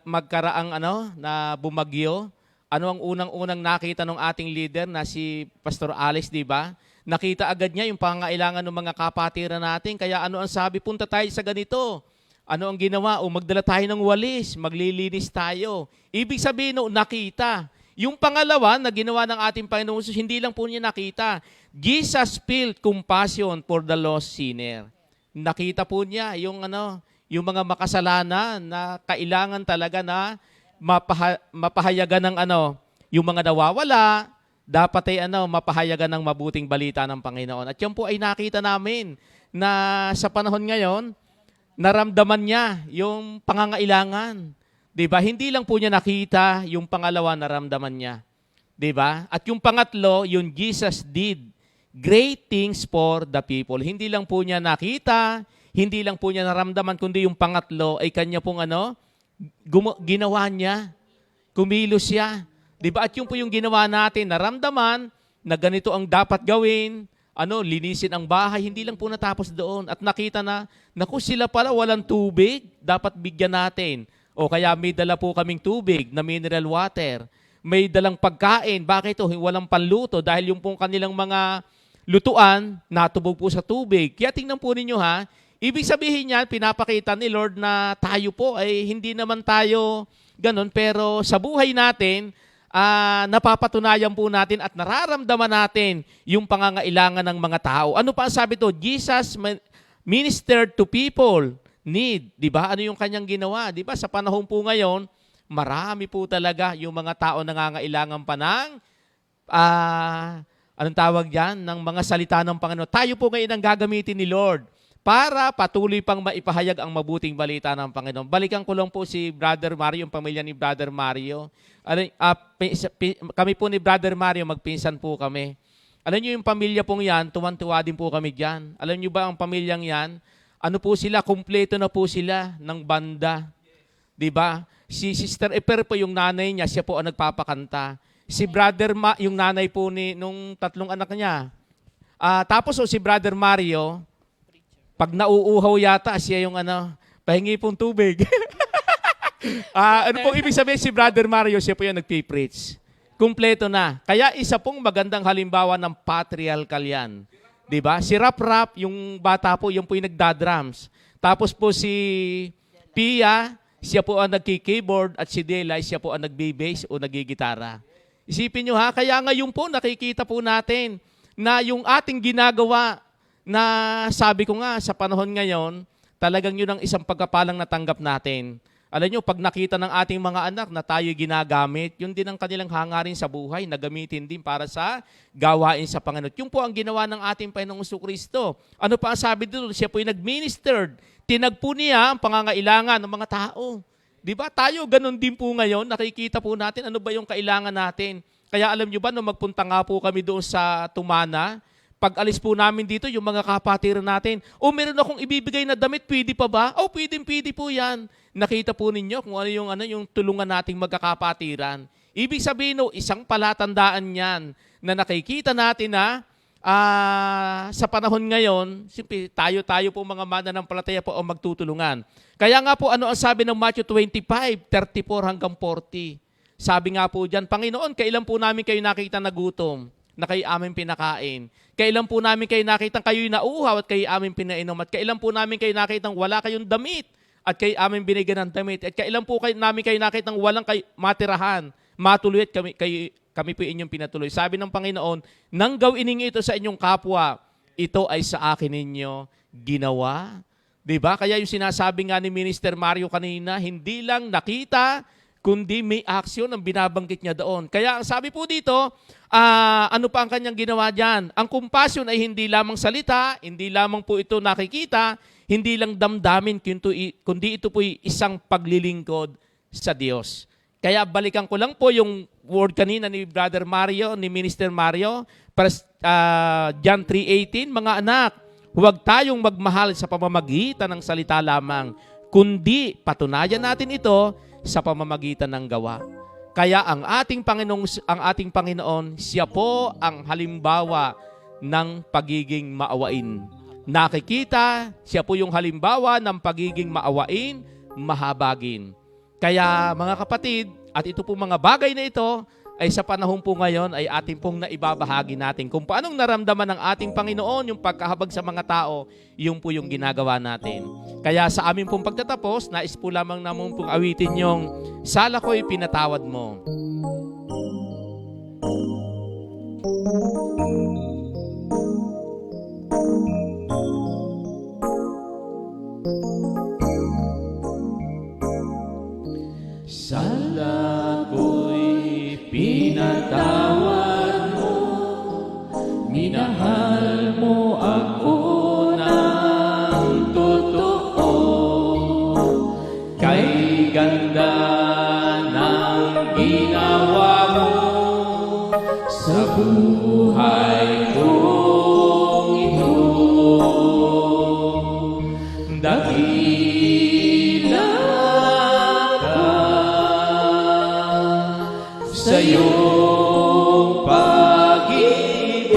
magkaraang na bumagyo, ano ang unang-unang nakita ng ating leader na si Pastor Alex, diba? Nakita agad niya yung pangangailangan ng mga kapatiran natin. Kaya ano ang sabi? Punta tayo sa ganito. Ano ang ginawa? Magdala tayo ng walis. Maglilinis tayo. Ibig sabihin, nakita. Yung pangalawa na ginawa ng ating Panginoon Jesus, hindi lang po niya nakita. Jesus felt compassion for the lost sinner. Nakita po niya yung mga makasalanan na kailangan talaga na mapahayagan ng yung mga nawawala, dapat ay mapahayagan ng mabuting balita ng Panginoon. At yan po ay nakita namin na sa panahon ngayon, naramdaman niya yung pangangailangan. Diba? Hindi lang po niya nakita, yung pangalawa naramdaman niya. Diba? At yung pangatlo, yung Jesus did great things for the people. Hindi lang po niya nakita, hindi lang po niya naramdaman, kundi yung pangatlo ay kanya pong ginawa niya. Kumilos siya. Diba? At yun po yung ginawa natin, naramdaman na ganito ang dapat gawin, linisin ang bahay, hindi lang po natapos doon. At nakita na, naku sila pala walang tubig, dapat bigyan natin. O kaya may dala po kaming tubig na mineral water. May dalang pagkain, bakit ito? Walang panluto dahil yung pong kanilang mga lutuan, natubog po sa tubig. Kaya tingnan po ninyo ha, ibig sabihin niya, pinapakita ni Lord na tayo po ay hindi naman tayo ganun, pero sa buhay natin, napapatunayan po natin at nararamdaman natin yung pangangailangan ng mga tao. Ano pa ang sabi to? Jesus ministered to people need. Diba? Ano yung kanyang ginawa? Diba? Sa panahon po ngayon, marami po talaga yung mga tao nangangailangan pa ng anong tawag dyan? Ng mga salita ng Panginoon. Tayo po ngayon ang gagamitin ni Lord para patuloy pang maipahayag ang mabuting balita ng Panginoon. Balikan ko lang po si Brother Mario, yung pamilya ni Brother Mario. Kami po ni Brother Mario, magpinsan po kami. Alam niyo yung pamilya pong yan, tuwan-tuwa din po kami dyan. Alam niyo ba ang pamilyang yan? Ano po sila? Kumpleto na po sila ng banda. Diba? Si Sister Eper po yung nanay niya, siya po ang nagpapakanta. Si Brother yung nanay po nung 3 anak niya. Tapos si Brother Mario, pag nauuhaw yata, siya yung pahingi pong tubig. Ano pong ibig sabihin si Brother Mario, siya po yung nagpipreach. Kumpleto na. Kaya isa pong magandang halimbawa ng patriarchal yan. Diba? Si Rap, yung bata po, yung po yung nagda-drums. Tapos po si Pia, siya po ang nagki-keyboard at si Delay, siya po ang nagbe-bass o nagigitara. Isipin nyo ha, kaya ngayon po nakikita po natin na yung ating ginagawa na sabi ko nga sa panahon ngayon, talagang yun ang isang pagkapalang natanggap natin. Alam nyo, pag nakita ng ating mga anak na tayo ginagamit, yun din ang kanilang hangarin sa buhay na gamitin din para sa gawain sa Panginoon. Yun po ang ginawa ng ating Panginoong Jesucristo. Ano pa ang sabi dito? Siya po yung nag-ministered. Tinagpo niya ang pangangailangan ng mga tao. Diba? Tayo ganun din po ngayon, nakikita po natin ano ba yung kailangan natin. Kaya alam nyo ba, nung magpunta nga po kami doon sa Tumana, pag alis po namin dito, yung mga kapatiran natin, meron akong ibibigay na damit, pwede pa ba? Pwede po yan. Nakita po ninyo kung ano yung tulungan nating magkakapatiran. Ibig sabihin, isang palatandaan yan na nakikita natin na sa panahon ngayon, siyempre, tayo po mga mananampalataya po ang magtutulungan. Kaya nga po, ano ang sabi ng Matthew 25:34 hanggang 40? Sabi nga po dyan, Panginoon, kailan po namin kayo nakita na gutom, na kayo aming pinakain? Kailan po namin kayo nakita kayo'y nauuhaw at kayo aming pinainom? At kailan po namin kayo nakita wala kayong damit at kayo aming binigyan ng damit? At kailan po namin kayo nakita walang matirahan, matuloy at kami po inyong pinatuloy? Sabi ng Panginoon, nang gawin ninyo ito sa inyong kapwa, ito ay sa akin ninyo ginawa. Diba? Kaya yung sinasabi nga ni Minister Mario kanina, hindi lang nakita, kundi may aksyon ang binabanggit niya doon. Kaya sabi po dito, ano pa ang kanyang ginawa dyan? Ang compassion ay hindi lamang salita, hindi lamang po ito nakikita, hindi lang damdamin, kundi ito po isang paglilingkod sa Diyos. Kaya balikan ko lang po yung word kanina ni Brother Mario, ni Minister Mario, John 3:18, mga anak, huwag tayong magmahal sa pamamagitan ng salita lamang, kundi patunayan natin ito sa pamamagitan ng gawa. Kaya ang ating Panginoon, siya po ang halimbawa ng pagiging maawain. Nakikita, siya po yung halimbawa ng pagiging maawain, mahabagin. Kaya mga kapatid, at ito po mga bagay na ito, ay sa panahon po ngayon ay ating pong naibabahagi natin. Kung paanong naramdaman ng ating Panginoon yung pagkahabag sa mga tao, yung po yung ginagawa natin. Kaya sa amin pong pagtatapos, nais po lamang naman pong awitin yung Sala Ko'y Pinatawad Mo. Sala ko'y pinatawad mo, minahal mo ako ng totoo, kay ganda ng ginawa mo sa buhay kong ito. Dakila sa iyong pag-ibig,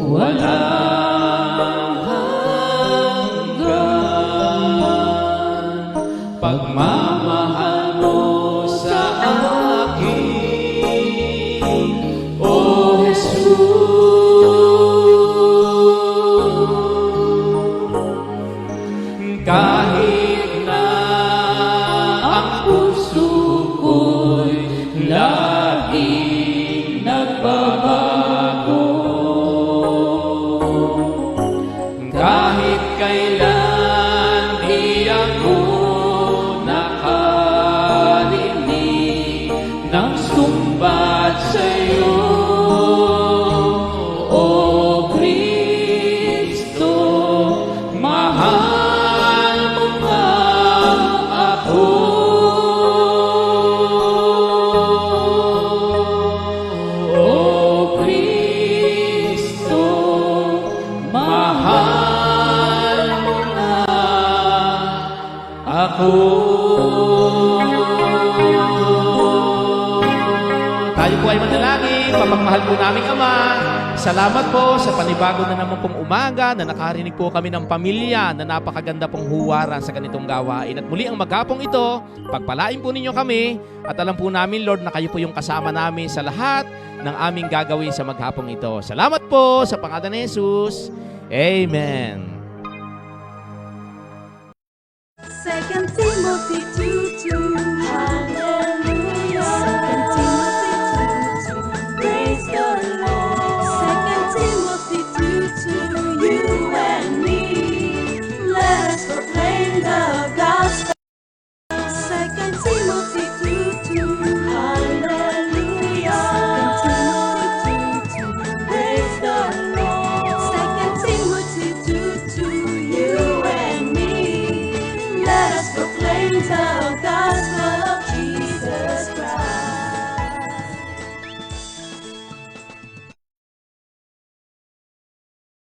walang hanggan. Pagmamahal mo sa akin, O Jesus. Kahit na ang puso ko'y laging nagbabago, kahit kailan di ako nakarinig ng sumbat sa'yo, O Kristo, mahal mo nga ako. O Kristo, mahal mo nga ako. Tayo po ay manalangin. Papagmahal po namin Ama, salamat po sa panibago na naman pong umaga na nakarinig po kami ng pamilya na napakaganda pong huwaran sa ganitong gawain. At muli ang maghapong ito, pagpalain po ninyo kami at alam po namin, Lord, na kayo po yung kasama namin sa lahat ng aming gagawin sa maghapong ito. Salamat po sa pangalan ni Jesus. Amen.